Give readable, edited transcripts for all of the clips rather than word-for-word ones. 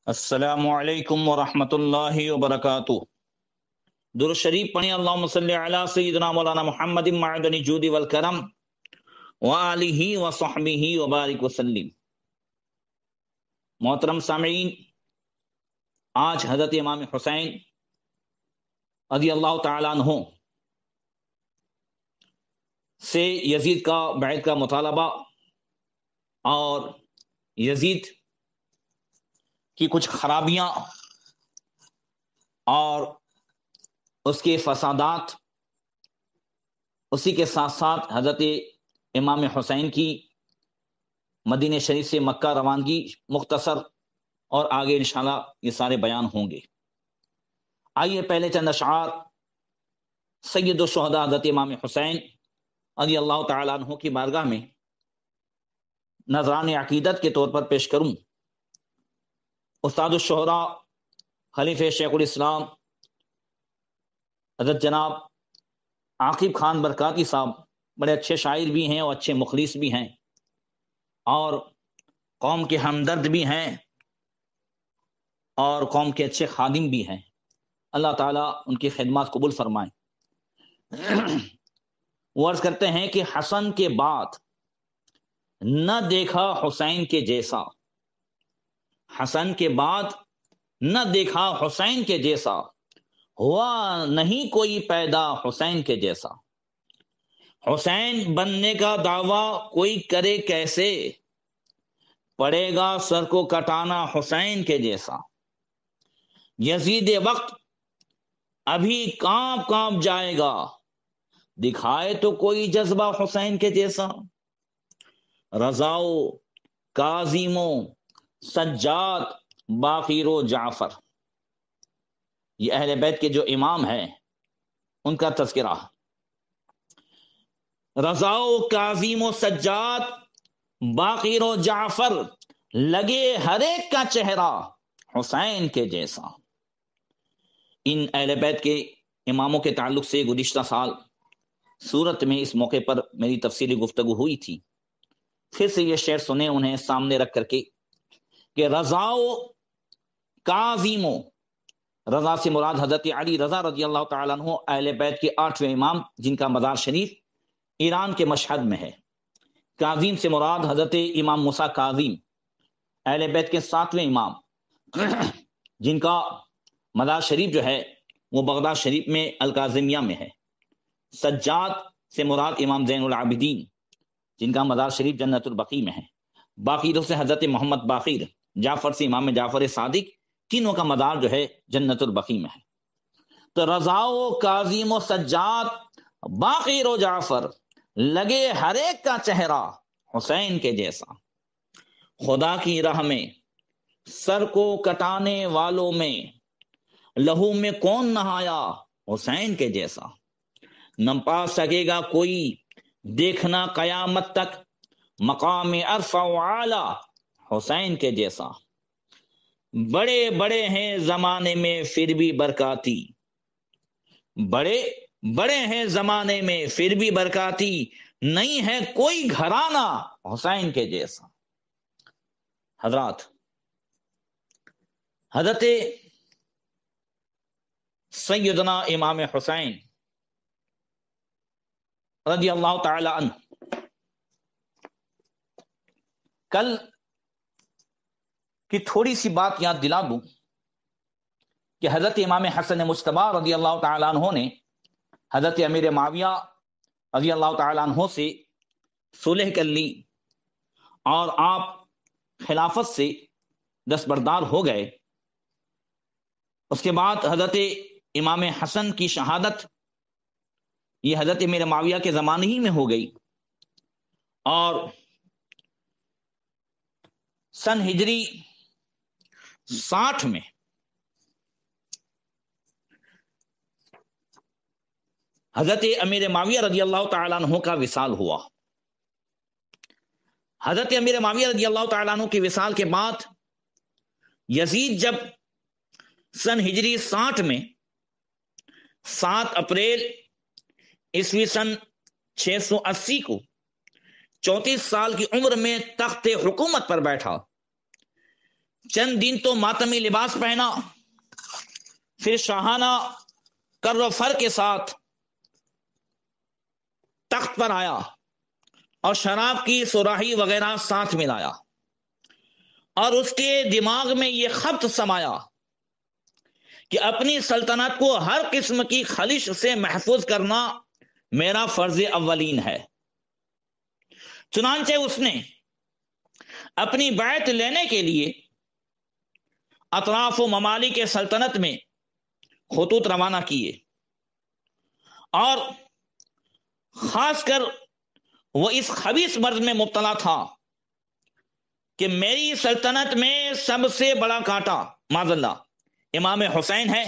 السلام علیکم ورحمۃ اللہ وبرکاتہ۔ درود شریف پڑھیں، اللہم صلی علی سیدنا مولانا محمد معدن الجود والکرم وآلہ وصحبہ وبارک وسلم۔ محترم سامعین، آج حضرت امام حسین رضی اللہ تعالیٰ عنہ سے یزید کا بیعت کا مطالبہ اور یزید کی کچھ خرابیاں اور اس کے فسادات، اسی کے ساتھ ساتھ حضرت امام حسین کی مدینہ شریف سے مکہ روانگی مختصر، اور آگے انشاءاللہ یہ سارے بیان ہوں گے۔ آئیے پہلے چند اشعار سید الشہداء حضرت امام حسین رضی اللہ تعالیٰ عنہ کی بارگاہ میں نذران عقیدت کے طور پر پیش کروں۔ استاد الشہراء خلیفہ شیخ الاسلام حضرت جناب عاقب خان برکاتی صاحب بڑے اچھے شاعر بھی ہیں اور اچھے مخلص بھی ہیں، اور قوم کے ہمدرد بھی ہیں، اور قوم کے اچھے خادم بھی ہیں۔ اللہ تعالیٰ ان کی خدمات قبول فرمائیں۔ وہ عرض کرتے ہیں کہ حسن کے بعد نہ دیکھا حسین کے جیسا، حسن کے بعد نہ دیکھا حسین کے جیسا، ہوا نہیں کوئی پیدا حسین کے جیسا۔ حسین بننے کا دعویٰ کوئی کرے کیسے، پڑے گا سر کو کٹانا حسین کے جیسا۔ یزید وقت ابھی کانپ کانپ جائے گا، دکھائے تو کوئی جذبہ حسین کے جیسا۔ رضاؤ کاظمو سجاد باقر و جعفر، یہ اہل بیت کے جو امام ہیں ان کا تذکرہ۔ رضاؤ کاظم و سجاد باقر و جعفر، لگے ہر ایک کا چہرہ حسین کے جیسا۔ ان اہل بیت کے اماموں کے تعلق سے گزشتہ سال سورت میں اس موقع پر میری تفصیلی گفتگو ہوئی تھی۔ پھر سے یہ شعر سنیں انہیں سامنے رکھ کر کے کہ رضاؤ کاظمو، رضا سے مراد حضرت علی رضا رضی اللہ تعالیٰ عنہ اہل بیت کے 8ویں امام، جن کا مزار شریف ایران کے مشہد میں ہے۔ کاظم سے مراد حضرت امام موسیٰ کاظم، اہل بیت کے 7ویں امام، جن کا مزار شریف جو ہے وہ بغداد شریف میں الکاظمیہ میں ہے۔ سجاد سے مراد امام زین العابدین، جن کا مزار شریف جنت البقیع میں ہے۔ باقروں سے حضرت محمد باقر، جعفر سے امام جعفر صادق، تینوں کا مزار جو ہے جنت البقیع میں ہے۔ تو رضاؤ کاظم و سجاد باقر و جعفر، لگے ہر ایک کا چہرہ حسین کے جیسا۔ خدا کی راہ میں سر کو کٹانے والوں میں، لہو میں کون نہایا حسین کے جیسا۔ نہ پا سکے گا کوئی دیکھنا قیامت تک، مقام ارفع و اعلی حسین کے جیسا۔ بڑے بڑے ہیں زمانے میں پھر بھی برکاتی، بڑے بڑے ہیں زمانے میں پھر بھی برکاتی، نہیں ہے کوئی گھرانہ حسین کے جیسا۔ حضرات، حضرت سیدنا امام حسین رضی اللہ تعالی عنہ، کل کی تھوڑی سی بات یاد دلا دوں کہ حضرت امام حسن مجتبی رضی اللہ تعالیٰ عنہ نے حضرت امیر معاویہ رضی اللہ تعالیٰ عنہ سے صلح کر لی، اور آپ خلافت سے دستبردار ہو گئے۔ اس کے بعد حضرت امام حسن کی شہادت یہ حضرت امیر معاویہ کے زمانے ہی میں ہو گئی، اور سن ہجری 60 میں حضرت امیر معاویہ رضی اللہ تعالیٰ عنہ کا وصال ہوا۔ حضرت امیر معاویہ رضی اللہ تعالیٰ عنہ کے وصال کے بعد یزید جب سن ہجری 60 میں 7 اپریل عیسوی سن 680 کو 34 سال کی عمر میں تخت حکومت پر بیٹھا، چند دن تو ماتمی لباس پہنا، پھر شاہانہ کر و فر کے ساتھ تخت پر آیا اور شراب کی صراحی وغیرہ ساتھ ملایا، اور اس کے دماغ میں یہ خبط سمایا کہ اپنی سلطنت کو ہر قسم کی خلش سے محفوظ کرنا میرا فرض اولین ہے۔ چنانچہ اس نے اپنی بیعت لینے کے لیے اطراف و ممالک سلطنت میں خطوط روانہ کیے، اور خاص کر وہ اس خبیث مرض میں مبتلا تھا کہ میری سلطنت میں سب سے بڑا کانٹا معاذ اللہ امام حسین ہے،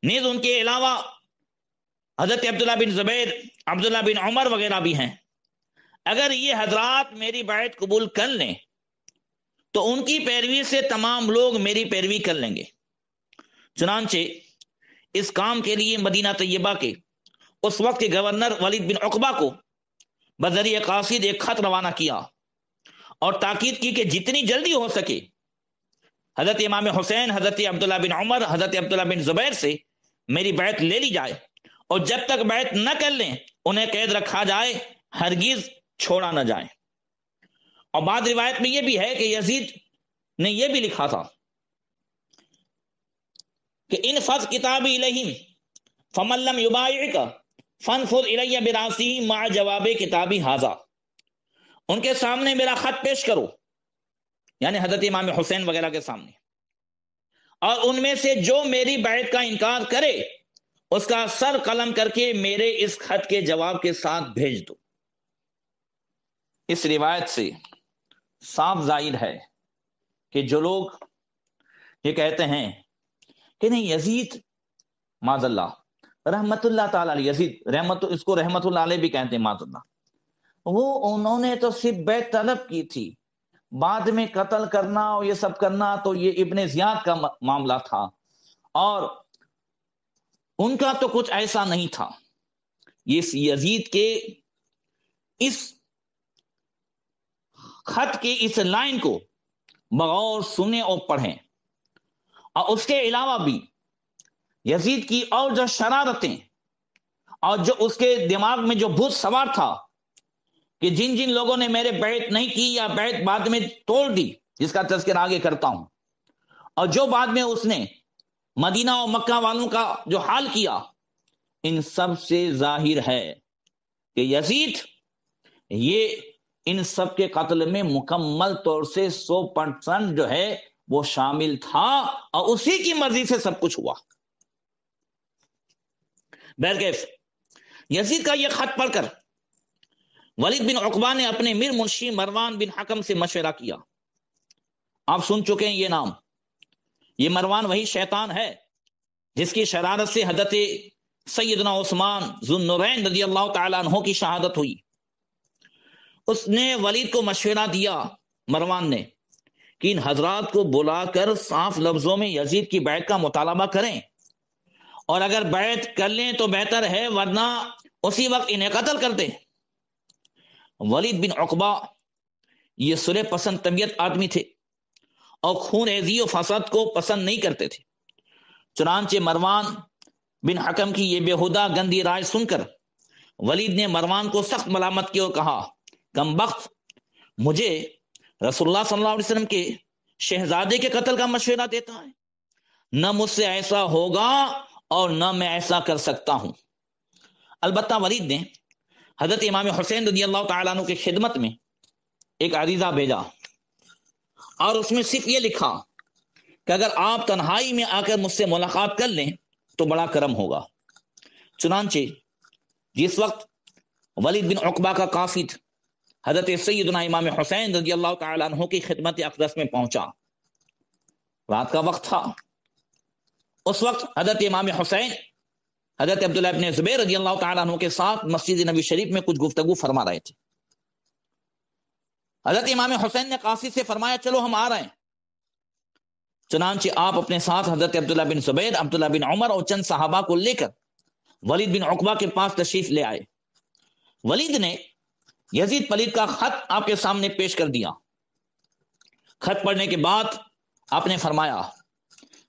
نیز ان کے علاوہ حضرت عبداللہ بن زبیر، عبداللہ بن عمر وغیرہ بھی ہیں۔ اگر یہ حضرات میری بیعت قبول کر لیں تو ان کی پیروی سے تمام لوگ میری پیروی کر لیں گے۔ چنانچہ اس کام کے لیے مدینہ طیبہ کے اس وقت کے گورنر ولید بن عقبہ کو بذریعہ قاصد ایک خط روانہ کیا اور تاکید کی کہ جتنی جلدی ہو سکے حضرت امام حسین، حضرت عبداللہ بن عمر، حضرت عبداللہ بن زبیر سے میری بیعت لے لی جائے، اور جب تک بیعت نہ کر لیں انہیں قید رکھا جائے، ہرگز چھوڑا نہ جائے۔ اور بعض روایت میں یہ بھی ہے کہ یزید نے یہ بھی لکھا تھا کہ انفذ کتابی الیہم فمن لم یبایعک فانفذ الی براسی مع جواب کتابی ھذا، ان کے سامنے میرا خط پیش کرو، یعنی حضرت امام حسین وغیرہ کے سامنے، اور ان میں سے جو میری بیعت کا انکار کرے اس کا سر قلم کر کے میرے اس خط کے جواب کے ساتھ بھیج دو۔ اس روایت سے صاف ظاہر ہے کہ جو لوگ یہ کہتے ہیں کہ نہیں یزید معاذ اللہ رحمت اللہ تعالی علیہ، یزید اس کو رحمت اللہ علیہ بھی کہتے ہیں معاذ اللہ، انہوں نے تو صرف بیعت طلب کی تھی، بعد میں قتل کرنا اور یہ سب کرنا تو یہ ابن زیاد کا معاملہ تھا، اور ان کا تو کچھ ایسا نہیں تھا۔ یہ یزید کے اس خط کی اس لائن کو بغور سنیں اور پڑھیں، اور اس کے علاوہ بھی یزید کی اور جو شرارتیں اور جو اس کے دماغ میں جو بھوت سوار تھا کہ جن جن لوگوں نے میرے بیعت نہیں کی یا بیعت بعد میں توڑ دی، جس کا تذکر آگے کرتا ہوں، اور جو بعد میں اس نے مدینہ اور مکہ والوں کا جو حال کیا، ان سب سے ظاہر ہے کہ یزید یہ ان سب کے قتل میں مکمل طور سے 100% جو ہے وہ شامل تھا، اور اسی کی مرضی سے سب کچھ ہوا۔ بہرکیف یزید کا یہ خط پڑھ کر ولید بن عقبہ نے اپنے میر منشی مروان بن حکم سے مشورہ کیا۔ آپ سن چکے ہیں یہ نام، یہ مروان وہی شیطان ہے جس کی شرارت سے حضرت سیدنا عثمان ذو النورین رضی اللہ تعالیٰ عنہ کی شہادت ہوئی۔ اس نے ولید کو مشورہ دیا، مروان نے، کہ ان حضرات کو بلا کر صاف لفظوں میں یزید کی بیعت کا مطالبہ کریں، اور اگر بیعت کر لیں تو بہتر ہے، ورنہ اسی وقت انہیں قتل کر دیں۔ ولید بن عقبہ یہ صلح پسند طبیعت آدمی تھے اور خون ریزی و فساد کو پسند نہیں کرتے تھے۔ چنانچہ مروان بن حکم کی یہ بےہودہ گندی رائے سن کر ولید نے مروان کو سخت ملامت کی اور کہا، کم بخت، مجھے رسول اللہ صلی اللہ علیہ وسلم کے شہزادے کے قتل کا مشورہ دیتا ہے، نہ مجھ سے ایسا ہوگا اور نہ میں ایسا کر سکتا ہوں۔ البتہ ولید نے حضرت امام حسین رضی اللہ تعالیٰ عنہ کی خدمت میں ایک عریضہ بھیجا، اور اس میں صرف یہ لکھا کہ اگر آپ تنہائی میں آ کر مجھ سے ملاقات کر لیں تو بڑا کرم ہوگا۔ چنانچہ جس وقت ولید بن عقبہ کا قاصد حضرت سیدنا امام حسین رضی اللہ تعالیٰ عنہ کی خدمت اقدس میں پہنچا، رات کا وقت تھا، اس وقت حضرت امام حسین حضرت عبداللہ ابن زبیر رضی اللہ تعالیٰ عنہ کے ساتھ مسجد نبی شریف میں کچھ گفتگو فرما رہے تھے۔ حضرت امام حسین نے قاصد سے فرمایا، چلو ہم آ رہے ہیں۔ چنانچہ آپ اپنے ساتھ حضرت عبداللہ بن زبیر، عبداللہ بن عمر اور چند صحابہ کو لے کر ولید بن عقبہ کے پاس تشریف لے آئے۔ ولید نے یزید پلید کا خط آپ کے سامنے پیش کر دیا۔ خط پڑھنے کے بعد آپ نے فرمایا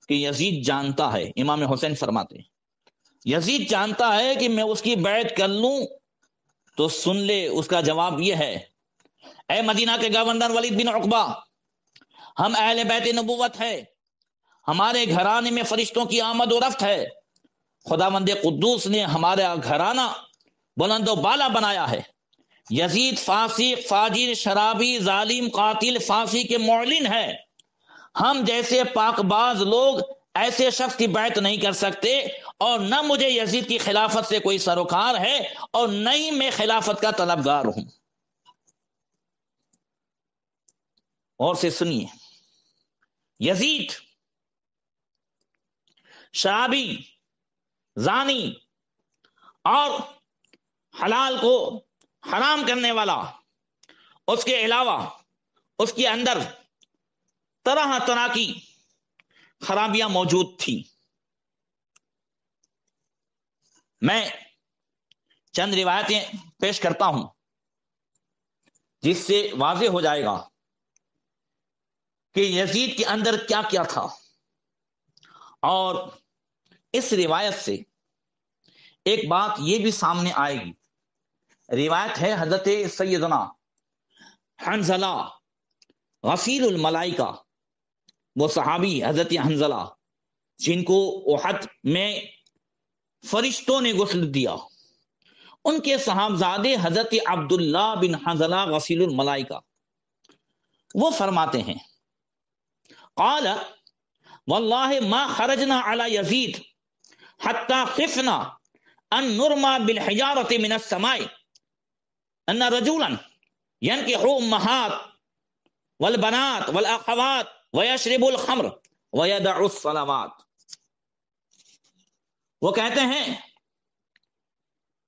کہ یزید جانتا ہے، امام حسین فرماتے یزید جانتا ہے کہ میں اس کی بیعت کر لوں تو سن لے اس کا جواب یہ ہے، اے مدینہ کے گورنر ولید بن عقبہ، ہم اہل بیت نبوت ہے، ہمارے گھرانے میں فرشتوں کی آمد و رفت ہے، خداوند قدوس نے ہمارا گھرانہ بلند و بالا بنایا ہے، یزید فاسق، فاجر، شرابی، ظالم، قاتل، فاسق کے معلن ہے، ہم جیسے پاک باز لوگ ایسے شخص کی بیعت نہیں کر سکتے، اور نہ مجھے یزید کی خلافت سے کوئی سروکار ہے، اور نہ ہی میں خلافت کا طلبگار ہوں۔ اور سے سنیے، یزید شرابی، زانی اور حلال کو حرام کرنے والا، اس کے علاوہ اس کے اندر طرح طرح کی خرابیاں موجود تھی۔ میں چند روایتیں پیش کرتا ہوں جس سے واضح ہو جائے گا کہ یزید کے اندر کیا کیا تھا، اور اس روایت سے ایک بات یہ بھی سامنے آئے گی۔ روایت ہے حضرت سیدنا حنظلہ غسیل الملائکہ، وہ صحابی حضرت حنظلہ جن کو احد میں فرشتوں نے غسل دیا، ان کے صاحبزادے حضرت عبداللہ بن حنظلہ غسیل الملائکہ، وہ فرماتے ہیں، قال واللہ ما خرجنا علی یزید حتی خفنا ان نرما بالحجارت من السماء ان رجولا ينكح امہات والبنات والاخوات ويشرب الخمر ويدع الصلوات۔ وہ کہتے ہیں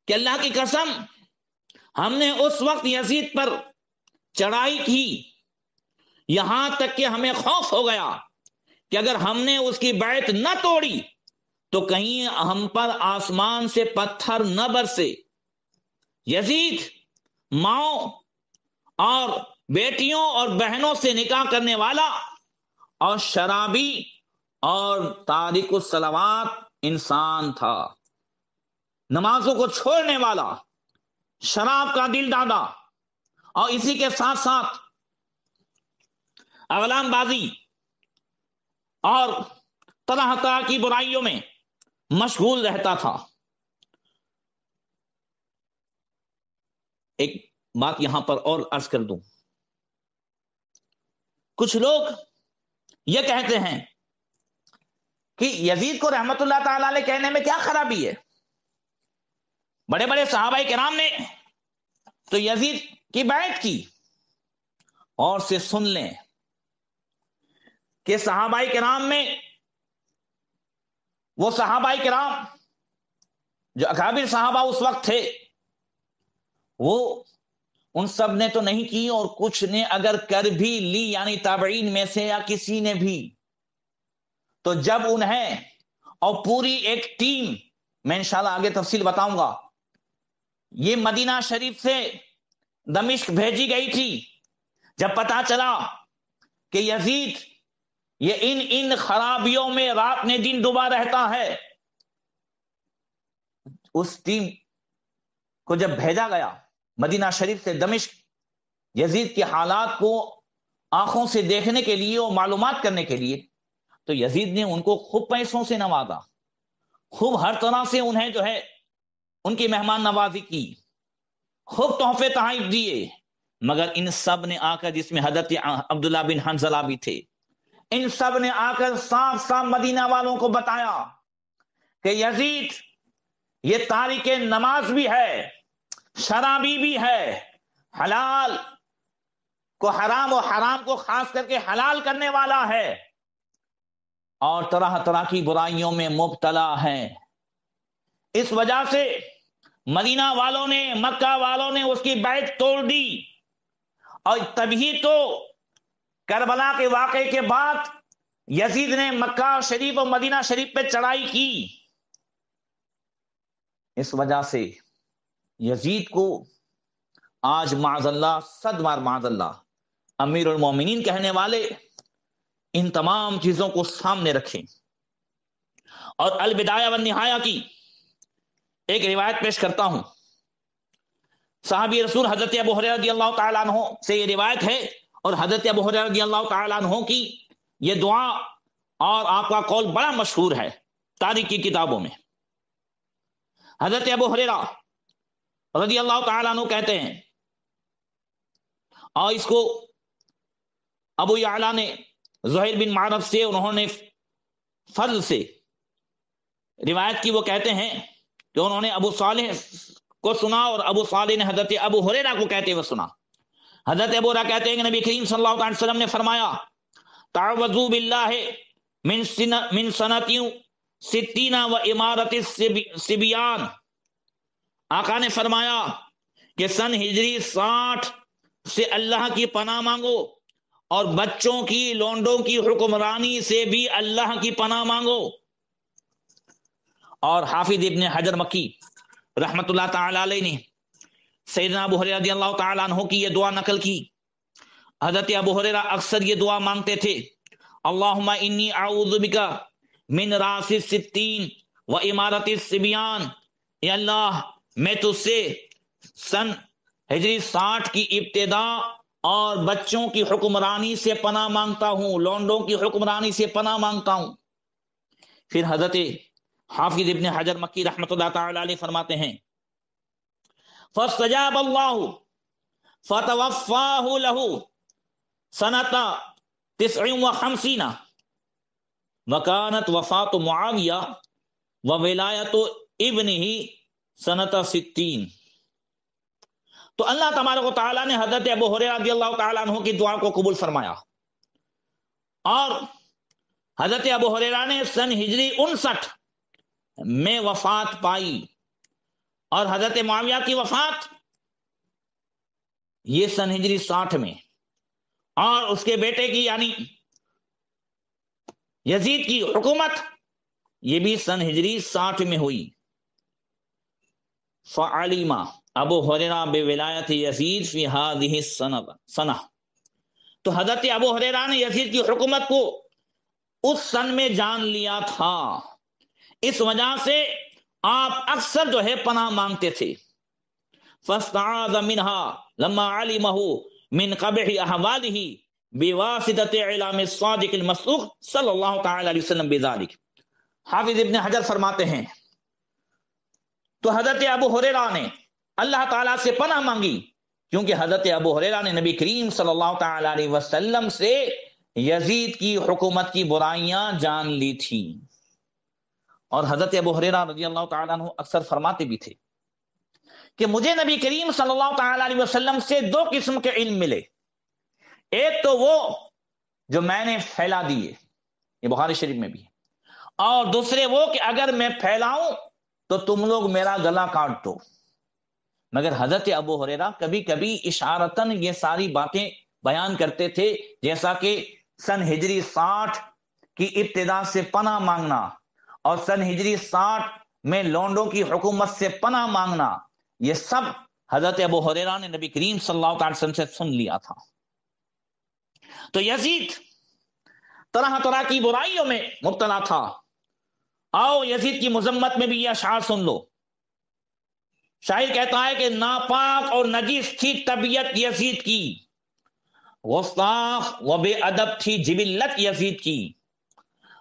کہ اللہ کی قسم، ہم نے اس وقت یزید پر چڑھائی کی، یہاں تک کہ ہمیں خوف ہو گیا کہ اگر ہم نے اس کی بیعت نہ توڑی تو کہیں ہم پر آسمان سے پتھر نہ برسے۔ یزید ماؤں اور بیٹیوں اور بہنوں سے نکاح کرنے والا اور شرابی اور تارک الصلوات انسان تھا، نمازوں کو چھوڑنے والا، شراب کا دل دادا، اور اسی کے ساتھ ساتھ اغلام بازی اور طرح طرح کی برائیوں میں مشغول رہتا تھا۔ ایک بات یہاں پر اور عرض کر دوں، کچھ لوگ یہ کہتے ہیں کہ یزید کو رحمت اللہ تعالی علیہ کہنے میں کیا خرابی ہے، بڑے بڑے صحابہ کرام نے تو یزید کی بیعت کی۔ اور سے سن لیں کہ صحابہ کرام میں وہ صحابہ کرام جو اکابر صحابہ اس وقت تھے، وہ ان سب نے تو نہیں کی، اور کچھ نے اگر کر بھی لی، یعنی تابعین میں سے یا کسی نے بھی، تو جب انہیں اور پوری ایک ٹیم، میں انشاءاللہ آگے تفصیل بتاؤں گا، یہ مدینہ شریف سے دمشق بھیجی گئی تھی، جب پتا چلا کہ یزید یہ ان خرابیوں میں رات نے دن ڈوبا رہتا ہے، اس ٹیم کو جب بھیجا گیا مدینہ شریف سے دمشق یزید کے حالات کو آنکھوں سے دیکھنے کے لیے اور معلومات کرنے کے لیے، تو یزید نے ان کو خوب پیسوں سے نوازا، خوب ہر طرح سے انہیں جو ہے ان کی مہمان نوازی کی، خوب تحفے تحائف دیے، مگر ان سب نے آ کر، جس میں حضرت عبداللہ بن حنظلہ بھی تھے، ان سب نے آ کر صاف صاف مدینہ والوں کو بتایا کہ یزید یہ تارک نماز بھی ہے، شرابی بھی ہے، حلال کو حرام اور حرام کو خاص کر کے حلال کرنے والا ہے، اور طرح طرح کی برائیوں میں مبتلا ہے۔ اس وجہ سے مدینہ والوں نے، مکہ والوں نے اس کی بیعت توڑ دی، اور تبھی تو کربلا کے واقعے کے بعد یزید نے مکہ شریف اور مدینہ شریف پہ چڑھائی کی۔ اس وجہ سے یزید کو آج معاذ اللہ، صد بار معاذ اللہ، امیر المومنین کہنے والے ان تمام چیزوں کو سامنے رکھیں. اور البدایہ والنہایہ کی ایک روایت پیش کرتا ہوں. صحابی رسول حضرت ابو ہریرہ رضی اللہ تعالیٰ عنہ سے یہ روایت ہے، اور حضرت ابو ہریرہ رضی اللہ تعالیٰ عنہ کی یہ دعا اور آپ کا قول بڑا مشہور ہے تاریخ کی کتابوں میں. حضرت ابو ہریرہ رضی اللہ تعالیٰ عنہ کہتے ہیں، اور اس کو ابو یعلا نے زہیر بن معرف سے انہوں نے فضل سے روایت کی. وہ کہتے ہیں کہ انہوں نے ابو صالح کو سنا، اور ابو صالح نے حضرت ابو ہریرہ کو کہتے ہوئے سنا. حضرت ابو ہریرہ کہتے ہیں کہ نبی کریم صلی اللہ علیہ وسلم نے فرمایا، تعوذوا باللہ من سنۃ 60 و امارت الصبیان. آقا نے فرمایا کہ سن ہجری 60 سے اللہ کی پناہ مانگو، اور بچوں کی لونڈوں کی حکمرانی سے بھی اللہ کی پناہ مانگو. اور حافظ ابن حجر مکی رحمت اللہ تعالی علیہ نے سیدنا ابو ہریرہ رضی اللہ تعالی عنہ کی یہ دعا نقل کی. حضرت ابو ہریرہ اکثر یہ دعا مانگتے تھے، اللہم انی اعوذ بک من راس الستین و امارت الصبیان. اے اللہ میں تجھ سے سن ہجری 60 کی ابتدا اور بچوں کی حکمرانی سے پناہ مانگتا ہوں، لونڈوں کی حکمرانی سے پناہ مانگتا ہوں. پھر حضرت حافظ ابن حجر مکی رحمت اللہ تعالی علیہ فرماتے ہیں، فاستجاب اللہ فتوفاہ لہ سنۃ 59 وکانت وفات معاویہ وولایت ابنہ سنۃ 60. تو اللہ تبارک و تعالیٰ نے حضرت ابو ہریرہ رضی اللہ تعالیٰ عنہ کی دعا کو قبول فرمایا، اور حضرت ابو ہریرہ نے سن ہجری 59 میں وفات پائی، اور حضرت معاویہ کی وفات یہ سن ہجری 60 میں، اور اس کے بیٹے کی یعنی یزید کی حکومت یہ بھی سن ہجری 60 میں ہوئی. فعلم ابو ہریرہ بولایت یزید فی ہذہ السنہ. تو حضرت ابو ہریرہ نے یزید کی حکومت کو اس سن میں جان لیا تھا، اس وجہ سے آپ اکثر جو ہے پناہ مانگتے تھے. فاستعاذ منها لما علمه من قبح احوالہ بواسطۃ اعلام الصادق المصدوق صلی اللہ تعالی علیہ وسلم بذلک. حافظ ابن حجر فرماتے ہیں تو حضرت ابو ہریرہ نے اللہ تعالیٰ سے پناہ مانگی، کیونکہ حضرت ابو ہریرہ نے نبی کریم صلی اللہ تعالی علیہ وسلم سے یزید کی حکومت کی برائیاں جان لی تھی. اور حضرت ابو ہریرہ رضی اللہ تعالیٰ عنہ اکثر فرماتے بھی تھے کہ مجھے نبی کریم صلی اللہ تعالی علیہ وسلم سے 2 قسم کے علم ملے. ایک تو وہ جو میں نے پھیلا دیے، یہ بخاری شریف میں بھی ہے، اور دوسرے وہ کہ اگر میں پھیلاؤں تو تم لوگ میرا گلا کاٹ دو. مگر حضرت ابو ہریرہ کبھی کبھی اشارتاً یہ ساری باتیں بیان کرتے تھے، جیسا کہ سن ہجری 60 کی ابتدا سے پناہ مانگنا، اور سن ہجری 60 میں لونڈوں کی حکومت سے پناہ مانگنا، یہ سب حضرت ابو ہریرہ نے نبی کریم صلی اللہ علیہ وسلم سے سن لیا تھا. تو یزید طرح طرح کی برائیوں میں مبتلا تھا. آؤ یزید کی مذمت میں بھی یہ اشعار سن لو. شاعر کہتا ہے کہ ناپاک اور نجیس تھی طبیعت یزید کی، گستاخ و بے ادب تھی جبلت یزید کی،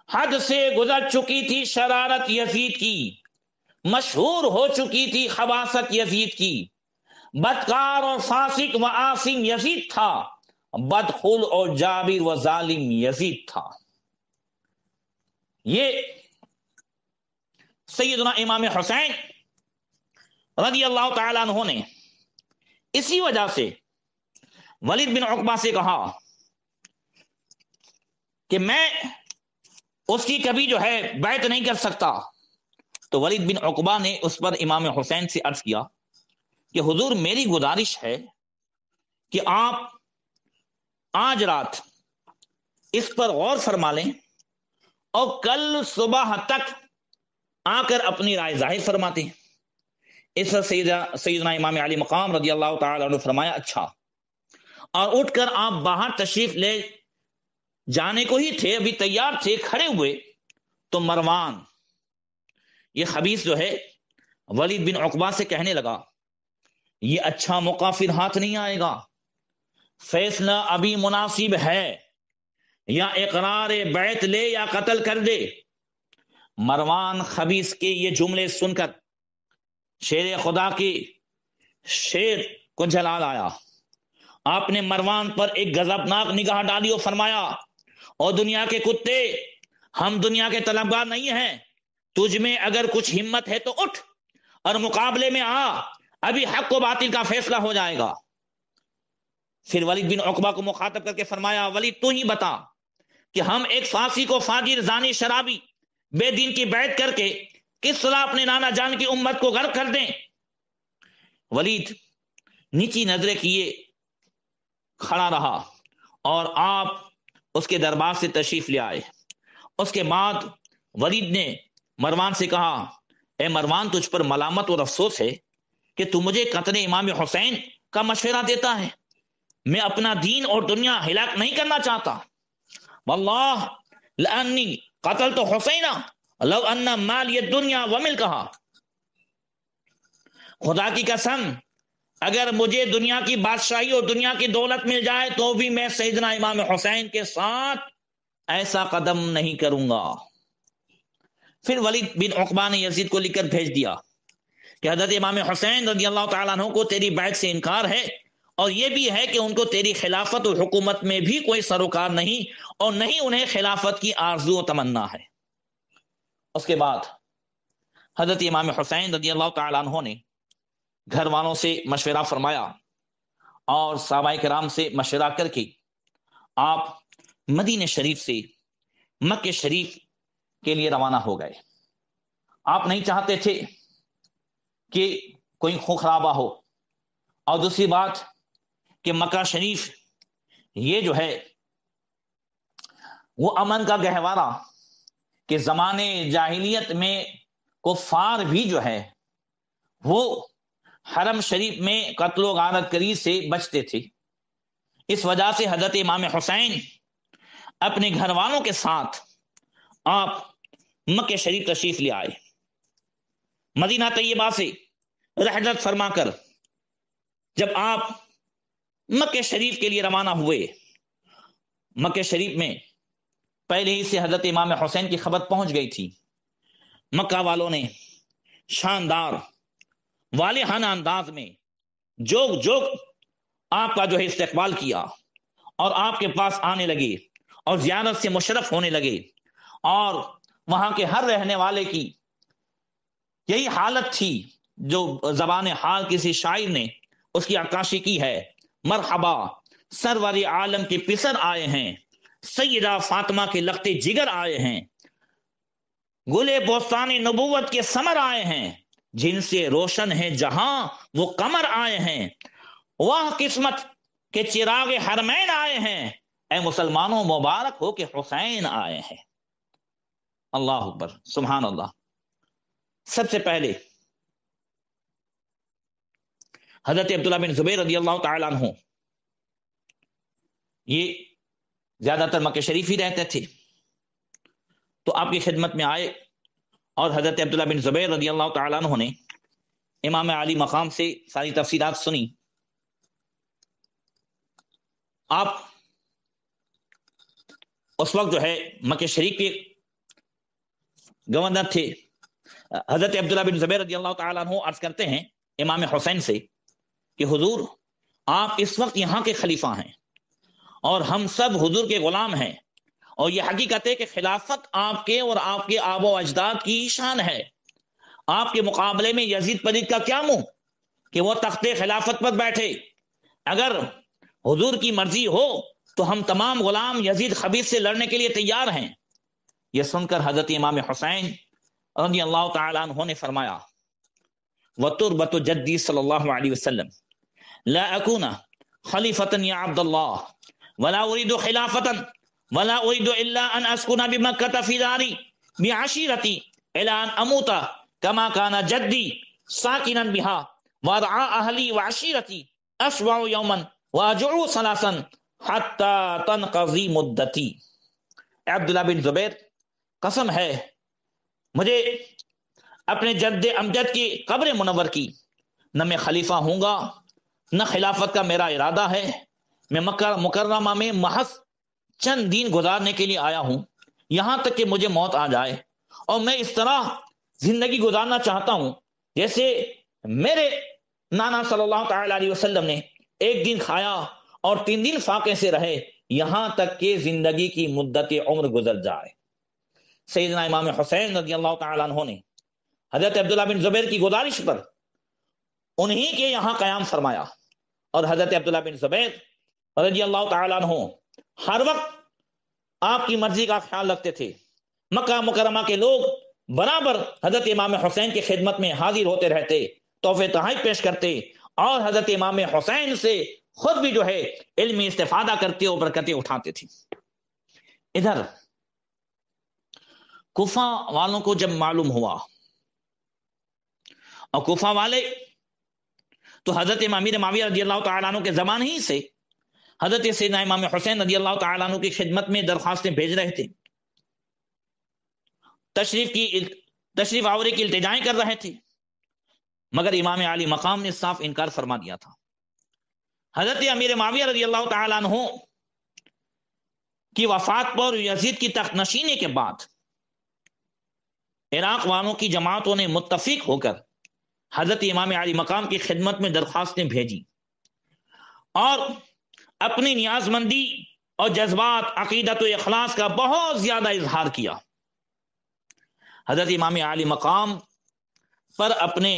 حد سے گزر چکی تھی شرارت یزید کی، مشہور ہو چکی تھی خباثت یزید کی، بدکار اور فاسق و عاصم یزید تھا، بدخل اور جابر و ظالم یزید تھا. یہ سیدنا امام حسین رضی اللہ تعالیٰ عنہ نے اسی وجہ سے ولید بن عقبہ سے کہا کہ میں اس کی کبھی جو ہے بیعت نہیں کر سکتا. تو ولید بن عقبہ نے اس پر امام حسین سے عرض کیا کہ حضور میری گزارش ہے کہ آپ آج رات اس پر غور فرما لیں اور کل صبح تک آ کر اپنی رائے ظاہر فرماتے ہیں. اس پر سیدنا امام علی مقام رضی اللہ تعالی عنہ فرمایا اچھا، اور اٹھ کر آپ باہر تشریف لے جانے کو ہی تھے، ابھی تیار تھے، کھڑے ہوئے تو مروان یہ خبیث جو ہے ولید بن عقبہ سے کہنے لگا یہ اچھا موقع پھر ہاتھ نہیں آئے گا، فیصلہ ابھی مناسب ہے، یا اقرار بیعت لے یا قتل کر دے۔ مروان خبیث کے یہ جملے سن کر شیر خدا کی شیر کو جلال آیا، آپ نے مروان پر ایک غضبناک نگاہ ڈالی اور فرمایا اور دنیا کے کتے، ہم دنیا کے طلبگار نہیں ہیں، تجھ میں اگر کچھ ہمت ہے تو اٹھ اور مقابلے میں آ، ابھی حق و باطل کا فیصلہ ہو جائے گا۔ پھر ولید بن عقبہ کو مخاطب کر کے فرمایا ولید تو ہی بتا کہ ہم ایک فاسی کو فاجر، زانی، شرابی، بے دین کی بیعت کر کے کس طرح اپنے نانا جان کی امت کو غرق کر دیں۔ ولید نیچی نظریں کیے کھڑا رہا اور آپ اس کے دربار سے تشریف لے آئے۔ اس کے بعد ولید نے مروان سے کہا اے مروان، تجھ پر ملامت اور افسوس ہے کہ تو مجھے قتل امام حسین کا مشورہ دیتا ہے، میں اپنا دین اور دنیا ہلاک نہیں کرنا چاہتا، واللہ لانی قتلت حسینا لو ان مالی الدنیا وملکہا، خدا کی قسم اگر مجھے دنیا کی بادشاہی اور دنیا کی دولت مل جائے تو بھی میں سیدنا امام حسین کے ساتھ ایسا قدم نہیں کروں گا۔ پھر ولید بن عقبہ نے یزید کو لکھ کر بھیج دیا کہ حضرت امام حسین رضی اللہ تعالیٰ عنہ کو تیری بیعت سے انکار ہے، اور یہ بھی ہے کہ ان کو تیری خلافت اور حکومت میں بھی کوئی سروکار نہیں، اور نہیں انہیں خلافت کی آرزو و تمنا ہے۔ اس کے بعد حضرت امام حسین رضی اللہ تعالیٰ عنہ نے گھر والوں سے مشورہ فرمایا اور صحابہ کرام سے مشورہ کر کے آپ مدینہ شریف سے مکہ شریف کے لیے روانہ ہو گئے۔ آپ نہیں چاہتے تھے کہ کوئی خون خرابہ ہو، اور دوسری بات کہ مکہ شریف یہ جو ہے وہ امن کا گہوارہ کہ زمانے جاہلیت میں کفار بھی جو ہے وہ حرم شریف میں قتل و غارت گری سے بچتے تھے۔ اس وجہ سے حضرت امام حسین اپنے گھر والوں کے ساتھ آپ مکہ شریف تشریف لے آئے۔ مدینہ طیبہ سے رحلت فرما کر جب آپ مکہ شریف کے لیے روانہ ہوئے، مکہ شریف میں پہلے ہی سے حضرت امام حسین کی خبر پہنچ گئی تھی۔ مکہ والوں نے شاندار والہانہ انداز میں جوگ جوگ آپ کا جو ہے استقبال کیا، اور آپ کے پاس آنے لگے اور زیارت سے مشرف ہونے لگے، اور وہاں کے ہر رہنے والے کی یہی حالت تھی جو زبان حال کسی شاعر نے اس کی عکاسی کی ہے، مرحبا سرور عالم کے پسر آئے ہیں، سیدہ فاطمہ کے لخت جگر آئے ہیں، گلے بوستان نبوت کے ثمر آئے ہیں، جن سے روشن ہے جہاں وہ قمر آئے ہیں، وہ قسمت کے چراغ حرمین آئے ہیں، اے مسلمانوں مبارک ہو کہ حسین آئے ہیں۔ اللہ اکبر، سبحان اللہ۔ سب سے پہلے حضرت عبداللہ بن زبیر رضی اللہ تعالیٰ عنہ یہ زیادہ تر مکہ شریف ہی رہتے تھے، تو آپ کی خدمت میں آئے، اور حضرت عبداللہ بن زبیر رضی اللہ تعالیٰ عنہ نے امام علی مقام سے ساری تفصیلات سنی۔ آپ اس وقت جو ہے مکہ شریف کے گورنر تھے۔ حضرت عبداللہ بن زبیر رضی اللہ تعالیٰ عنہ عرض کرتے ہیں امام حسین سے کہ حضور آپ اس وقت یہاں کے خلیفہ ہیں اور ہم سب حضور کے غلام ہیں، اور یہ حقیقت ہے کہ خلافت آپ کے اور آپ کے آب و اجداد کی شان ہے۔ آپ کے مقابلے میں یزید پلید کا کیا منہ کہ وہ تخت خلافت پر بیٹھے، اگر حضور کی مرضی ہو تو ہم تمام غلام یزید خبیث سے لڑنے کے لیے تیار ہیں۔ یہ سن کر حضرت امام حسین رضی اللہ تعالیٰ عنہ نے فرمایا وَتُرْبَةُ جَدِّي صلی اللہ علیہ وسلم لا اکون خلیفة یا عبد اللہ ولا اريد خلافة ولا اريد الا ان اسكن بمكة في داري بعشيرتي الى ان اموت كما كان جدي ساكنا بها وارعى اهلي وعشيرتي اشبع يوما واجوع ثلاثا حتى تنقضي مدتي۔ اے عبداللہ بن زبیر، قسم ہے مجھے اپنے جد امجد کی قبر منور کی، نہ میں خلیفہ ہوں گا نہ خلافت کا میرا ارادہ ہے، میں مکہ مکرمہ میں محض چند دن گزارنے کے لیے آیا ہوں، یہاں تک کہ مجھے موت آ جائے، اور میں اس طرح زندگی گزارنا چاہتا ہوں جیسے میرے نانا صلی اللہ تعالی علیہ وسلم نے ایک دن کھایا اور 3 دن فاقے سے رہے، یہاں تک کہ زندگی کی مدت عمر گزر جائے۔ سیدنا امام حسین رضی اللہ تعالیٰ عنہ نے حضرت عبداللہ بن زبیر کی گزارش پر انہی کے یہاں قیام فرمایا، اور حضرت عبداللہ بن زبیر رضی اللہ تعالیٰ عنہ ہر وقت آپ کی مرضی کا خیال رکھتے تھے۔ مکہ مکرمہ کے لوگ برابر حضرت امام حسین کی خدمت میں حاضر ہوتے رہتے، تحفے تحائف پیش کرتے، اور حضرت امام حسین سے خود بھی جو ہے علمی استفادہ کرتے اور برکتیں اٹھاتے تھے۔ ادھر کوفہ والوں کو جب معلوم ہوا، اور کوفہ والے تو حضرت امیر معاویہ رضی اللہ تعالیٰ عنہ کے زمانے ہی سے حضرت سیدنا امام حسین رضی اللہ تعالیٰ عنہ کی خدمت میں درخواستیں بھیج رہے تھے، تشریف آوری کی التجائیں کر رہے تھے، مگر امام علی مقام نے صاف انکار فرما دیا تھا۔ حضرت امیر معاویہ رضی اللہ تعالیٰ عنہ کی وفات پر یزید کی تخت نشینی کے بعد عراق والوں کی جماعتوں نے متفق ہو کر حضرت امام علی مقام کی خدمت میں درخواستیں بھیجی، اور اپنی نیاز مندی اور جذبات، عقیدت و اخلاص کا بہت زیادہ اظہار کیا۔ حضرت امام علی مقام پر اپنے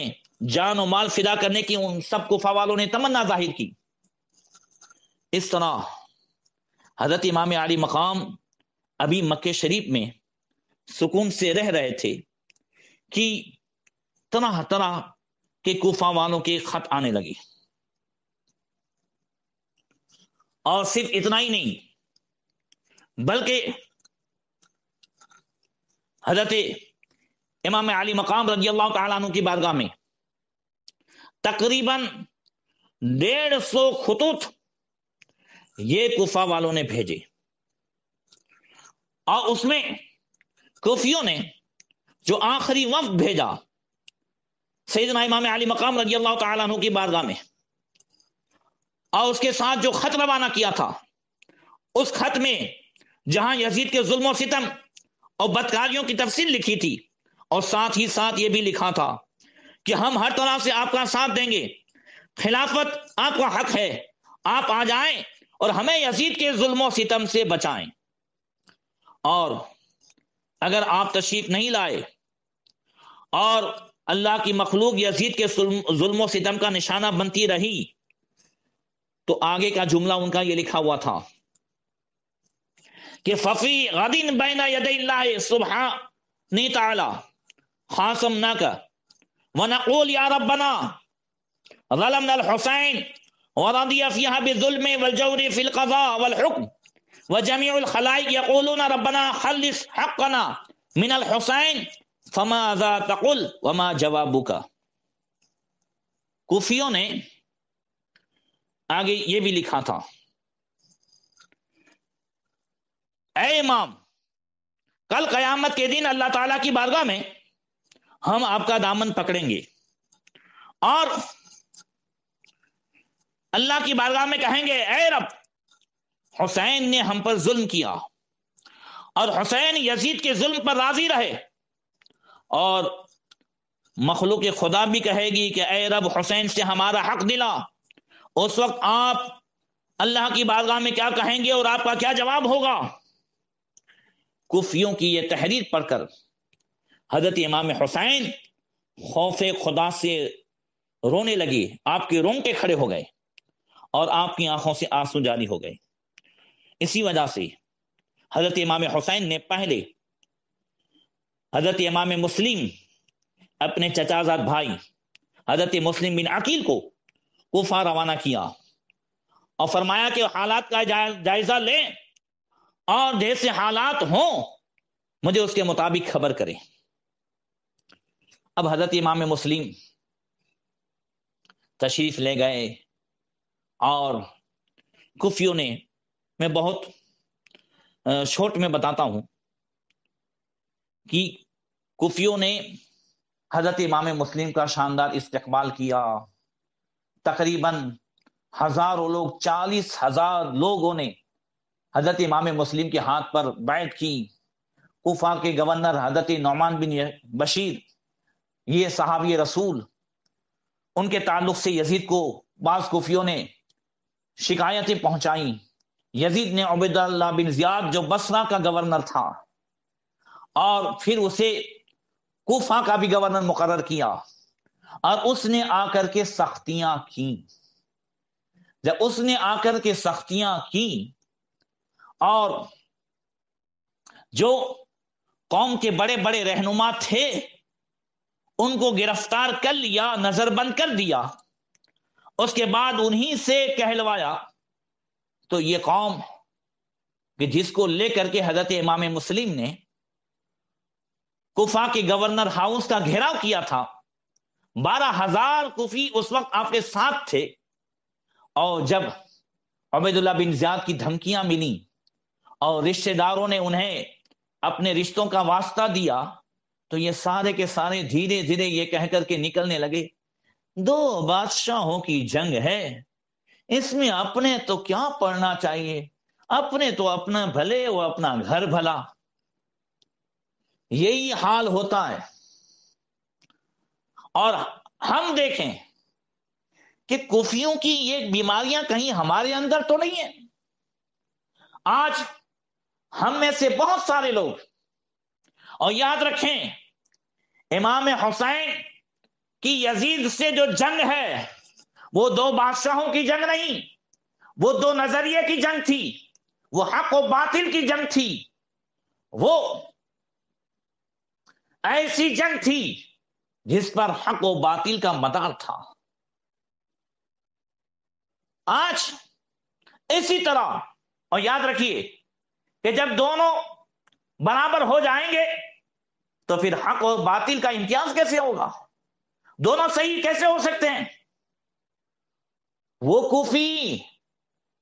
جان و مال فدا کرنے کی ان سب کوفہ والوں نے تمنا ظاہر کی۔ اس طرح حضرت امام علی مقام ابھی مکہ شریف میں سکون سے رہ رہے تھے کہ طرح طرح کے کوفہ والوں کے خط آنے لگے، اور صرف اتنا ہی نہیں بلکہ حضرت امام علی مقام رضی اللہ تعالیٰ عنہ کی بارگاہ میں تقریباً 150 خطوط یہ کوفہ والوں نے بھیجے، اور اس میں کوفیوں نے جو آخری وفد بھیجا سیدنا امام علی مقام رضی اللہ تعالیٰ عنہ کی بارگاہ میں، اور اس کے ساتھ جو خط روانہ کیا تھا، اس خط میں جہاں یزید کے ظلم و ستم اور بدکاریوں کی تفصیل لکھی تھی، اور ساتھ ہی ساتھ یہ بھی لکھا تھا کہ ہم ہر طرح سے آپ کا ساتھ دیں گے، خلافت آپ کا حق ہے، آپ آ جائیں اور ہمیں یزید کے ظلم و ستم سے بچائیں، اور اگر آپ تشریف نہیں لائے اور اللہ کی مخلوق یزید کے ظلم و ستم کا نشانہ بنتی رہی، تو آگے کا جملہ ان کا یہ لکھا ہوا تھا کہ ففی غدین بین یدی اللہ سبحانہ تعالی خاصمناک ونقول یا ربنا ظلمنا الحسین ورضی فیہا بالظلم والجور فی القضاء والحکم وجميع الخلائق يقولون ربنا خلص حقنا من الحسین فماذا تقول وما جوابک۔ کوفیوں نے آگے یہ بھی لکھا تھا، اے امام، کل قیامت کے دن اللہ تعالیٰ کی بارگاہ میں ہم آپ کا دامن پکڑیں گے، اور اللہ کی بارگاہ میں کہیں گے اے رب، حسین نے ہم پر ظلم کیا، اور حسین یزید کے ظلم پر راضی رہے، اور مخلوق خدا بھی کہے گی کہ اے رب، حسین سے ہمارا حق دلا۔ اس وقت آپ اللہ کی بارگاہ میں کیا کہیں گے اور آپ کا کیا جواب ہوگا؟ کوفیوں کی یہ تحریر پڑھ کر حضرت امام حسین خوف خدا سے رونے لگے، آپ کے رونگٹے کھڑے ہو گئے اور آپ کی آنکھوں سے آنسو جاری ہو گئے۔ اسی وجہ سے حضرت امام حسین نے پہلے حضرت امام مسلم اپنے چچا زاد بھائی حضرت مسلم بن عقیل کو کوفہ روانہ کیا، اور فرمایا کہ حالات کا جائزہ لیں، اور جیسے حالات ہوں مجھے اس کے مطابق خبر کریں۔ اب حضرت امام مسلم تشریف لے گئے، اور کوفیوں نے میں بہت شورٹ میں بتاتا ہوں کہ کوفیوں نے حضرت امام مسلم کا شاندار استقبال کیا. تقریباً ہزاروں لوگ، 40,000 لوگوں نے حضرت امام مسلم کے ہاتھ پر بیعت کی. کوفہ کے گورنر حضرت نعمان بن بشیر، یہ صحابی رسول، ان کے تعلق سے یزید کو بعض کوفیوں نے شکایتیں پہنچائیں. یزید نے عبید اللہ بن زیاد جو بصرہ کا گورنر تھا اور پھر اسے کوفہ کا بھی گورنر مقرر کیا، اور اس نے آ کر کے سختیاں کی. جب اس نے آ کر کے سختیاں کی اور جو قوم کے بڑے بڑے رہنما تھے ان کو گرفتار کر لیا، نظر بند کر دیا، اس کے بعد انہی سے کہلوایا، تو یہ قوم کہ جس کو لے کر کے حضرت امام مسلم نے کوفہ کے گورنر ہاؤس کا گھیراؤ کیا تھا، 12,000 کوفی اس وقت آپ کے ساتھ تھے. اور جب عبید اللہ بن زیاد کی دھمکیاں ملی اور رشتہ داروں نے انہیں اپنے رشتوں کا واسطہ دیا، تو یہ سارے کے سارے دھیرے دھیرے یہ کہہ کر کے نکلنے لگے، 2 بادشاہوں کی جنگ ہے، اس میں اپنے تو کیا پڑنا چاہیے، اپنے تو اپنا بھلے وہ اپنا گھر بھلا. یہی حال ہوتا ہے. اور ہم دیکھیں کہ کوفیوں کی یہ بیماریاں کہیں ہمارے اندر تو نہیں ہیں. آج ہم میں سے بہت سارے لوگ، اور یاد رکھیں امام حسین کی یزید سے جو جنگ ہے وہ 2 بادشاہوں کی جنگ نہیں، وہ 2 نظریے کی جنگ تھی، وہ حق و باطل کی جنگ تھی، وہ ایسی جنگ تھی جس پر حق و باطل کا مدار تھا. آج اسی طرح، اور یاد رکھیے کہ جب دونوں برابر ہو جائیں گے تو پھر حق و باطل کا امتیاز کیسے ہوگا، دونوں صحیح کیسے ہو سکتے ہیں. وہ کوفی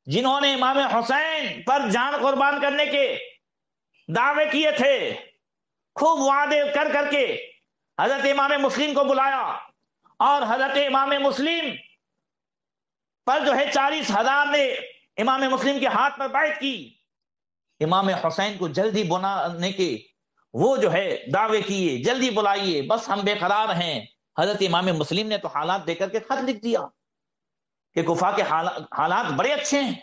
جنہوں نے امام حسین پر جان قربان کرنے کے دعوے کیے تھے، خوب وعدے کر کر کے حضرت امام مسلم کو بلایا، اور حضرت امام مسلم پر جو ہے 40,000 نے امام مسلم کے ہاتھ پر بیعت کی. امام حسین کو جلدی بلانے کے وہ جو ہے دعوے کیے، جلدی بلائیے، بس ہم بے قرار ہیں. حضرت امام مسلم نے تو حالات دے کر کے خط لکھ دیا کہ کوفہ کے حالات بڑے اچھے ہیں،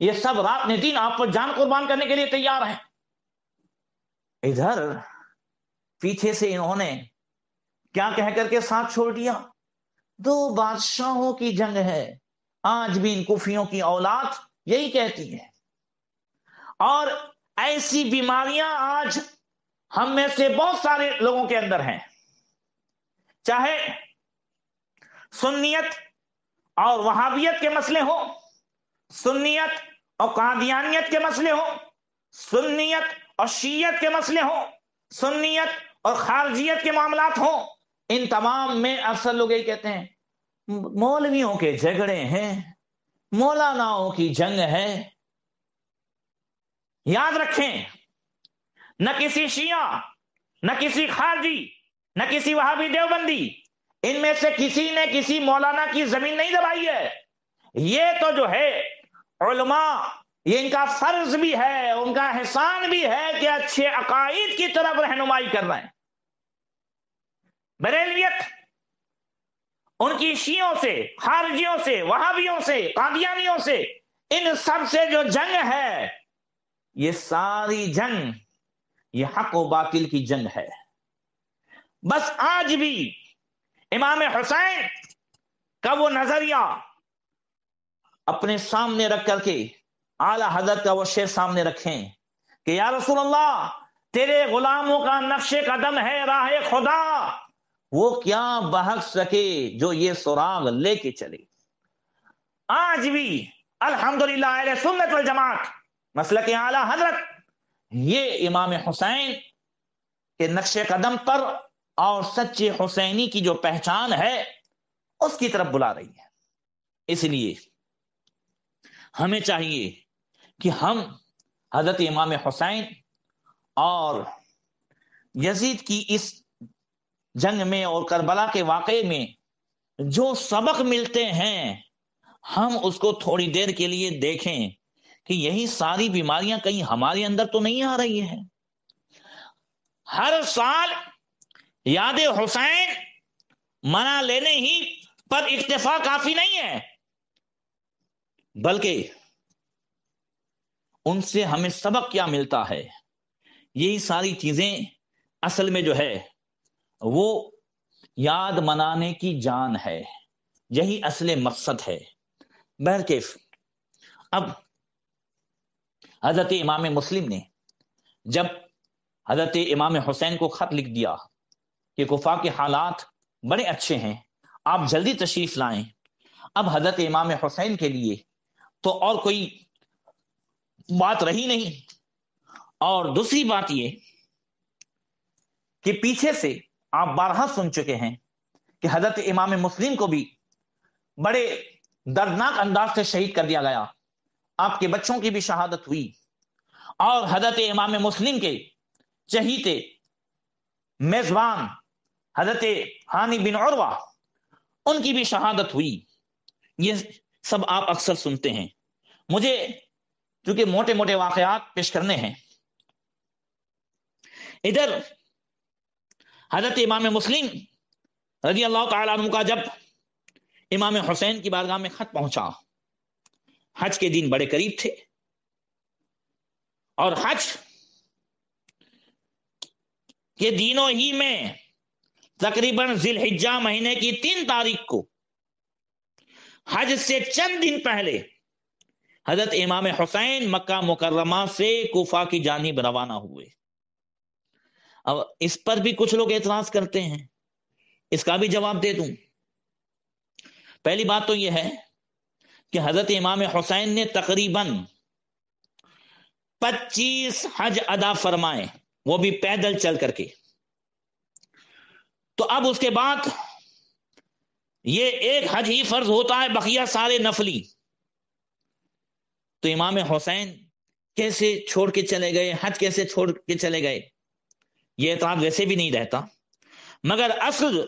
یہ سب رات نے دن آپ پر جان قربان کرنے کے لیے تیار ہیں. ادھر پیچھے سے انہوں نے کیا کہہ کر کے ساتھ چھوڑ دیا، 2 بادشاہوں کی جنگ ہے. آج بھی ان کوفیوں کی اولاد یہی کہتی ہے. اور ایسی بیماریاں آج ہم میں سے بہت سارے لوگوں کے اندر ہیں، چاہے سنیت اور وہابیت کے مسئلے ہوں، سنیت اور قادیانیت کے مسئلے ہوں، سنیت اور شیعت کے مسئلے ہوں، سنیت اور خارجیت کے معاملات ہوں. ان تمام میں اکثر لوگ یہ کہتے ہیں مولویوں کے جھگڑے ہیں، مولاناؤں کی جنگ ہے. یاد رکھیں، نہ کسی شیعہ، نہ کسی خارجی، نہ کسی وہابی دیوبندی، ان میں سے کسی نے کسی مولانا کی زمین نہیں دبائی ہے. یہ تو جو ہے علماء، یہ ان کا فرض بھی ہے، ان کا احسان بھی ہے کہ اچھے عقائد کی طرف رہنمائی کر رہے ہیں. بریلویت ان کی شیعوں سے، خارجیوں سے، وہابیوں سے، قادیانیوں سے، ان سب سے جو جنگ ہے، یہ ساری جنگ یہ حق و باطل کی جنگ ہے. بس آج بھی امام حسین کا وہ نظریہ اپنے سامنے رکھ کر کے اعلی حضرت کا وہ شعر سامنے رکھیں کہ یا رسول اللہ تیرے غلاموں کا نقش قدم ہے راہ خدا، وہ کیا بہک سکے جو یہ سراغ لے کے چلے. آج بھی الحمدللہ اہل سنت والجماعت مسلک اعلی حضرت یہ امام حسین کے نقش قدم پر اور سچے حسینی کی جو پہچان ہے اس کی طرف بلا رہی ہے. اس لیے ہمیں چاہیے کہ ہم حضرت امام حسین اور یزید کی اس جنگ میں اور کربلا کے واقعے میں جو سبق ملتے ہیں، ہم اس کو تھوڑی دیر کے لیے دیکھیں کہ یہی ساری بیماریاں کہیں ہمارے اندر تو نہیں آ رہی ہیں۔ ہر سال یاد حسین منا لینے ہی پر اکتفا کافی نہیں ہے، بلکہ ان سے ہمیں سبق کیا ملتا ہے، یہی ساری چیزیں اصل میں جو ہے وہ یاد منانے کی جان ہے، یہی اصل مقصد ہے۔ بہرکیف اب حضرت امام مسلم نے جب حضرت امام حسین کو خط لکھ دیا کہ کفا کے حالات بڑے اچھے ہیں، آپ جلدی تشریف لائیں، اب حضرت امام حسین کے لیے تو اور کوئی بات رہی نہیں۔ اور دوسری بات یہ کہ پیچھے سے آپ بارہا سن چکے ہیں کہ حضرت امام مسلم کو بھی بڑے دردناک انداز سے شہید کر دیا گیا، آپ کے بچوں کی بھی شہادت ہوئی، اور حضرت امام مسلم کے چہیتے میزبان حضرت ہانی بن عروہ ان کی بھی شہادت ہوئی۔ یہ سب آپ اکثر سنتے ہیں۔ مجھے چونکہ موٹے موٹے واقعات پیش کرنے ہیں، ادھر حضرت امام مسلم رضی اللہ تعالیٰ عنہ کا جب امام حسین کی بارگاہ میں خط پہنچا، حج کے دن بڑے قریب تھے، اور حج کے دنوں ہی میں تقریباً ذی الحجہ مہینے کی 3 تاریخ کو حج سے چند دن پہلے حضرت امام حسین مکہ مکرمہ سے کوفہ کی جانب روانہ ہوئے۔ اب اس پر بھی کچھ لوگ اعتراض کرتے ہیں، اس کا بھی جواب دے دوں۔ پہلی بات تو یہ ہے کہ حضرت امام حسین نے تقریباً 25 حج ادا فرمائے، وہ بھی پیدل چل کر کے۔ تو اب اس کے بعد یہ ایک حج ہی فرض ہوتا ہے، بقیہ سارے نفلی۔ تو امام حسین کیسے چھوڑ کے چلے گئے، حج کیسے چھوڑ کے چلے گئے، یہ اعتراض ویسے بھی نہیں رہتا۔ مگر اصل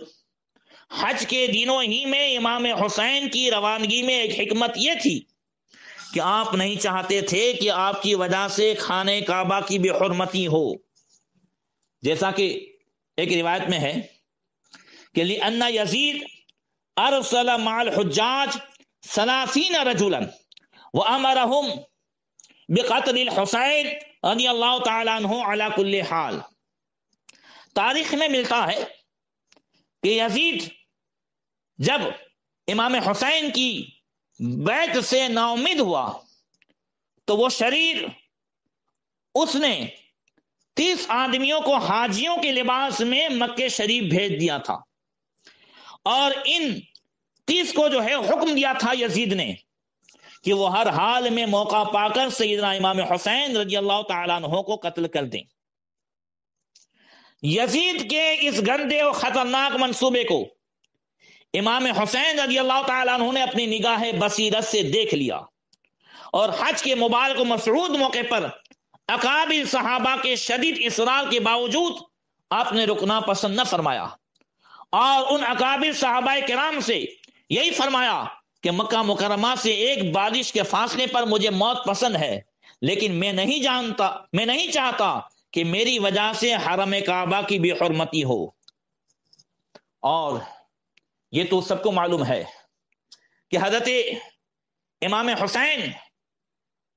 حج کے دنوں ہی میں امام حسین کی روانگی میں ایک حکمت یہ تھی کہ آپ نہیں چاہتے تھے کہ آپ کی وجہ سے خانہ کعبہ کی بے حرمتی ہو، جیسا کہ ایک روایت میں ہے کہ لِأَنَّ یزید ارسل مع الحجاج 30 رجلا وامرهم بقتل الحسین رضی اللہ تعالیٰ عنہ علی کل حال۔ تاریخ میں ملتا ہے کہ یزید جب امام حسین کی بیعت سے ناامید ہوا تو وہ شریر اس نے 30 آدمیوں کو حاجیوں کے لباس میں مکہ شریف بھیج دیا تھا، اور ان 30 کو جو ہے حکم دیا تھا یزید نے کہ وہ ہر حال میں موقع پا کر سیدنا امام حسین رضی اللہ تعالیٰ عنہ کو قتل کر دیں۔ یزید کے اس گندے اور خطرناک منصوبے کو امام حسین رضی اللہ تعالیٰ عنہ نے اپنی نگاہ بصیرت سے دیکھ لیا، اور حج کے مبارک و مسعود موقع پر اکابر صحابہ کے شدید اصرار کے باوجود آپ نے رکنا پسند نہ فرمایا، اور ان اکابر صحابہ کرام سے یہی فرمایا کہ مکہ مکرمہ سے ایک بارش کے فاصلے پر مجھے موت پسند ہے، لیکن میں نہیں چاہتا کہ میری وجہ سے حرم کعبہ کی بے حرمتی ہو۔ اور یہ تو سب کو معلوم ہے کہ حضرت امام حسین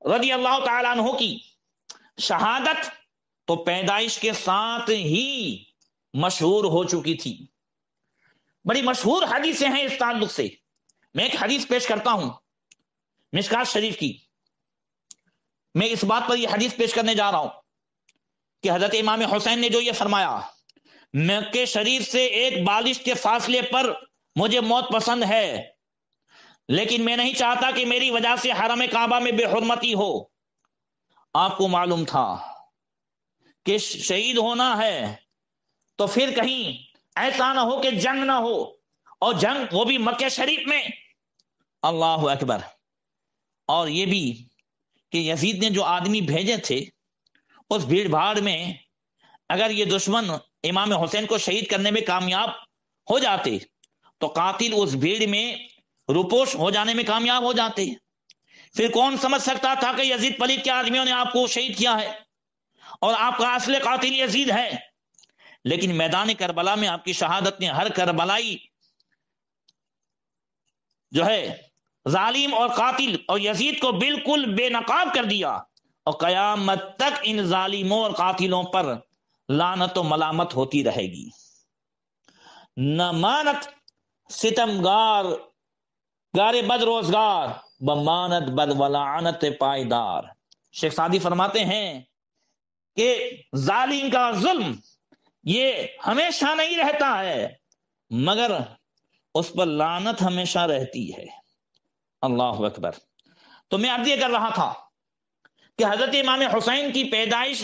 رضی اللہ تعالیٰ عنہ کی شہادت تو پیدائش کے ساتھ ہی مشہور ہو چکی تھی۔ بڑی مشہور حدیثیں ہیں اس تعلق سے۔ میں ایک حدیث پیش کرتا ہوں مشکات شریف کی۔ میں اس بات پر یہ حدیث پیش کرنے جا رہا ہوں کہ حضرت امام حسین نے جو یہ فرمایا، مکہ شریف سے ایک بالش کے فاصلے پر مجھے موت پسند ہے، لیکن میں نہیں چاہتا کہ میری وجہ سے حرم کعبہ میں بے حرمتی ہو۔ آپ کو معلوم تھا کہ شہید ہونا ہے تو پھر کہیں ایسا نہ ہو کہ جنگ نہ ہو، اور جنگ وہ بھی مکہ شریف میں۔ اللہ اکبر۔ اور یہ بھی کہ یزید نے جو آدمی بھیجے تھے اس بھیڑ بھاڑ میں اگر یہ دشمن امام حسین کو شہید کرنے میں کامیاب ہو جاتے تو قاتل اس بھیڑ میں روپوش ہو جانے میں کامیاب ہو جاتے. پھر کون سمجھ سکتا تھا کہ یزید پلیت کے آدمیوں نے آپ کو شہید کیا ہے اور آپ کا اصل قاتل یزید ہے. لیکن میدان کربلا میں آپ کی شہادت نے ہر کربلائی جو ہے ظالم اور قاتل اور یزید کو بالکل بے نقاب کر دیا، اور قیامت تک ان ظالموں اور قاتلوں پر لعنت و ملامت ہوتی رہے گی. نہ مانت ستمگار گار بد روزگار بمانت بد ولعنت پائیدار. شیخ سعدی فرماتے ہیں کہ ظالم کا ظلم یہ ہمیشہ نہیں رہتا ہے مگر اس پر لعنت ہمیشہ رہتی ہے. اللہ اکبر. تو میں عرض یہ کر رہا تھا کہ حضرت امام حسین کی پیدائش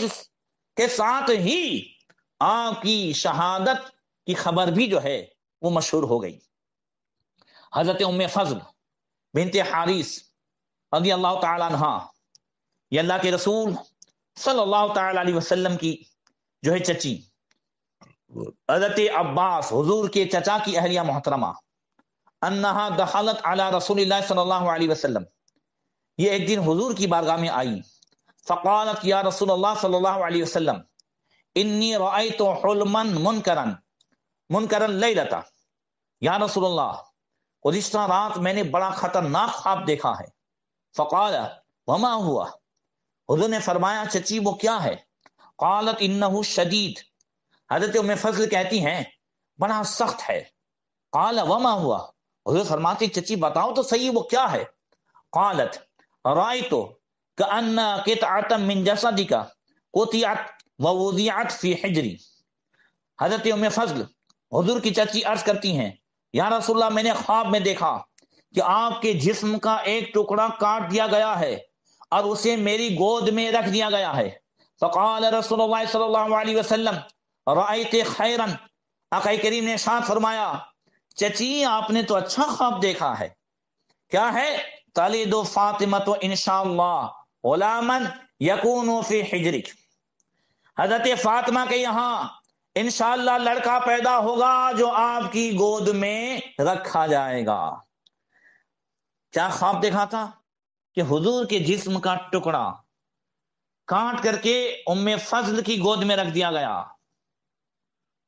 کے ساتھ ہی آپ کی شہادت کی خبر بھی جو ہے وہ مشہور ہو گئی. حضرت ام فضل بنت حارث رضی اللہ تعالی عنہ، یہ اللہ کے رسول صلی اللہ تعالی علیہ وسلم کی جو ہے چچی، حضرت عباس حضور کے چچا کی اہلیہ محترمہ، انہا دخلت علی رسول اللہ صلی اللہ علیہ وسلم، یہ ایک دن حضور کی بارگاہ میں آئی. فقالت یا رسول اللہ صلی اللہ علیہ وسلم انی رأیت حلما منکرا لیلتا، یا رسول اللہ گزشتہ رات میں نے بڑا خطرناک خواب دیکھا ہے. فقال وما ہوا، حضور نے فرمایا چچی وہ کیا ہے؟ قالت انہ شدید، حضرت ام فضل کہتی ہیں بڑا سخت ہے. قال وما ہوا، حضور فرماتی چچی بتاؤ تو صحیح وہ کیا ہے. قالت رأیت کأن قطعة من جسدک قطعت ووضعت فی حجری. حضرت ام فضل حضور کی چچی عرض کرتی ہیں یا رسول اللہ میں نے خواب میں دیکھا کہ آپ کے جسم کا ایک ٹکڑا کاٹ دیا گیا ہے اور اسے میری گود میں رکھ دیا گیا ہے. فقال رسول اللہ صلی اللہ علیہ وسلم رأیت خیرا، آقا کریم نے ارشاد فرمایا چچی آپ نے تو اچھا خواب دیکھا ہے. کیا ہے؟ تلد فاطمۃ انشاءاللہ غلاما یکون فی حجرک، حضرت فاطمہ کے یہاں انشاءاللہ لڑکا پیدا ہوگا جو آپ کی گود میں رکھا جائے گا. کیا خواب دیکھا تھا؟ کہ حضور کے جسم کا ٹکڑا کاٹ کر کے ام فضل کی گود میں رکھ دیا گیا.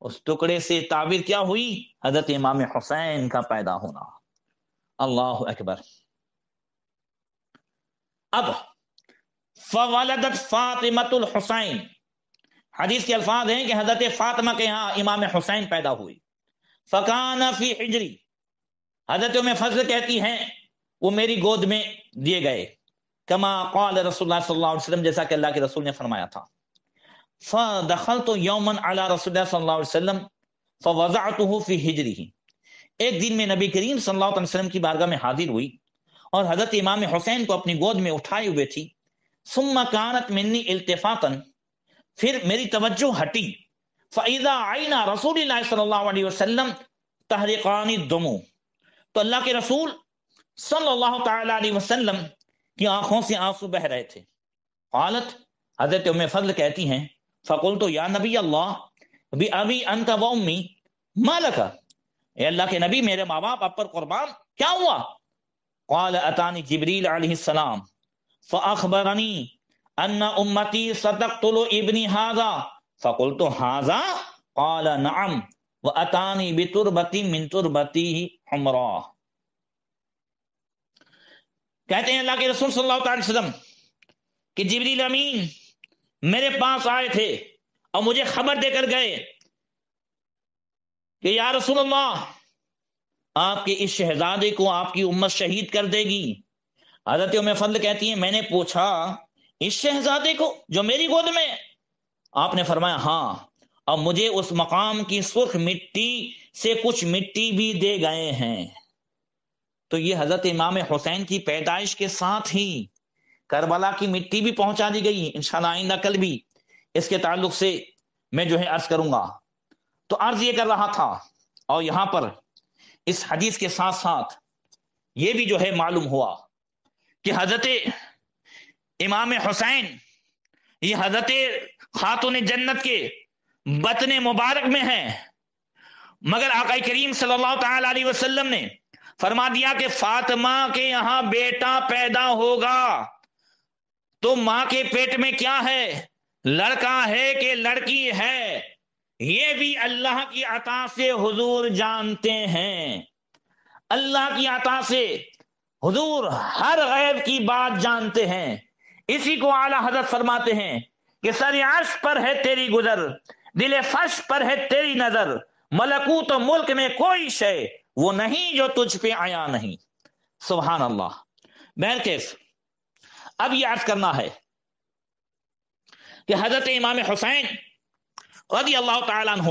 اس ٹکڑے سے تعبیر کیا ہوئی؟ حضرت امام حسین کا پیدا ہونا. اللہ اکبر. اب فولدت فاطمۃ الحسین، حدیث کے الفاظ ہیں کہ حضرت فاطمہ کے یہاں امام حسین پیدا ہوئی. فکان فی حجری، حضرت ام فضل کہتی ہیں وہ میری گود میں دیے گئے. کما قال رسول اللہ صلی اللہ علیہ وسلم، جیسا کہ اللہ کے رسول نے فرمایا تھا. فدخلت یوما علی رسول اللہ صلی اللہ علیہ وسلم فوضعته فی حجره، ایک دن میں نبی کریم صلی اللہ علیہ وسلم کی بارگاہ میں حاضر ہوئی اور حضرت امام حسین کو اپنی گود میں اٹھائے ہوئے تھی. ثم كانت منی التفاتا، پھر میری توجہ ہٹی. فاذا عین رسول اللہ صلی اللہ علیہ وسلم تحرقان الدم، تو اللہ کے رسول صلی اللہ تعالی علیہ وسلم کی آنکھوں سے آنسو بہ رہے تھے. قالت، حضرت ام فضل کہتی ہیں فقلت یا نبی اللہ بأبی انت و امی ما لک، اے اللہ کے نبی میرے ماں باپ آپ پر قربان، کیا ہوا؟ قال اتانی جبریل علیہ السلام فاخبرنی ان امتی ستقتل ابنی ھذا، فقلت ھذا؟ قال نعم واتانی بتربتی من تربتی حمراء. کہتے ہیں اللہ کے رسول صلی اللہ علیہ وسلم کہ جبریل امین میرے پاس آئے تھے اور مجھے خبر دے کر گئے کہ یا رسول اللہ آپ کے اس شہزادے کو آپ کی امت شہید کر دے گی. حضرت ام فضل کہتی ہیں میں نے پوچھا اس شہزادے کو جو میری گود میں؟ آپ نے فرمایا ہاں، اور مجھے اس مقام کی سرخ مٹی سے کچھ مٹی بھی دے گئے ہیں. تو یہ حضرت امام حسین کی پیدائش کے ساتھ ہی کربلا کی مٹی بھی پہنچا دی گئی. انشاءاللہ آئندہ کل بھی اس کے تعلق سے میں جو ہے عرض کروں گا. تو عرض یہ کر رہا تھا، اور یہاں پر اس حدیث کے ساتھ ساتھ یہ بھی جو ہے معلوم ہوا کہ حضرت امام حسین یہ حضرت خاتون جنت کے بطن مبارک میں ہیں، مگر آقا کریم صلی اللہ تعالی علیہ وسلم نے فرما دیا کہ فاطمہ کے یہاں بیٹا پیدا ہوگا تو ماں کے پیٹ میں کیا ہے، لڑکا ہے کہ لڑکی ہے، یہ بھی اللہ کی عطا سے حضور جانتے ہیں۔ اللہ کی عطا سے حضور ہر غیب کی بات جانتے ہیں۔ اسی کو اعلی حضرت فرماتے ہیں کہ سر عرش پر ہے تیری گزر، دل فرش پر ہے تیری نظر، ملکوت و ملک میں کوئی شے وہ نہیں جو تجھ پہ آیا نہیں۔ سبحان اللہ۔ بہرکیف اب یہ عرض کرنا ہے کہ حضرت امام حسین رضی اللہ تعالیٰ عنہ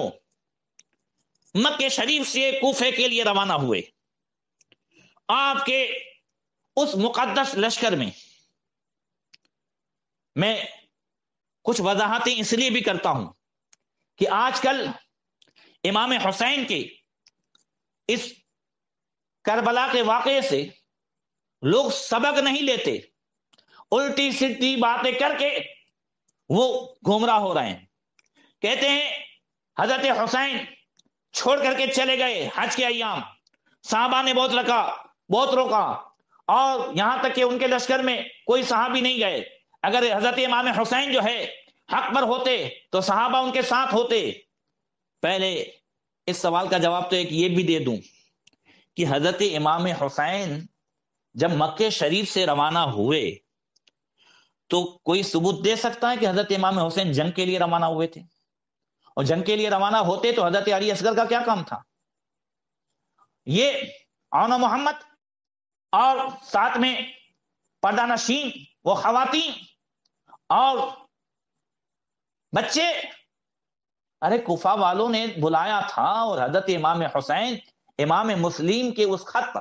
مکہ شریف سے کوفے کے لیے روانہ ہوئے۔ آپ کے اس مقدس لشکر میں کچھ وضاحتیں اس لیے بھی کرتا ہوں کہ آج کل امام حسین کے اس کربلا کے واقعے سے لوگ سبق نہیں لیتے، الٹی سیدھی باتیں کر کے وہ گمراہ ہو رہے ہیں۔ کہتے ہیں حضرت حسین چھوڑ کر کے چلے گئے حج کے ایام، صحابہ نے بہت روکا، اور یہاں تک کہ ان کے لشکر میں کوئی صحابی نہیں گئے۔ اگر حضرت امام حسین جو ہے حق پر ہوتے تو صحابہ ان کے ساتھ ہوتے۔ پہلے اس سوال کا جواب تو ایک یہ بھی دے دوں کہ حضرت امام حسین جب مکہ شریف سے روانہ ہوئے تو کوئی ثبوت دے سکتا ہے کہ حضرت امام حسین جنگ کے لیے روانہ ہوئے تھے؟ اور جنگ کے لیے روانہ ہوتے تو حضرت علی اصغر کا کیا کام تھا؟ یہ عون محمد اور ساتھ میں پردہ نشین وہ خواتین اور بچے، ارے کوفہ والوں نے بلایا تھا، اور حضرت امام حسین امام مسلم کے اس خط پر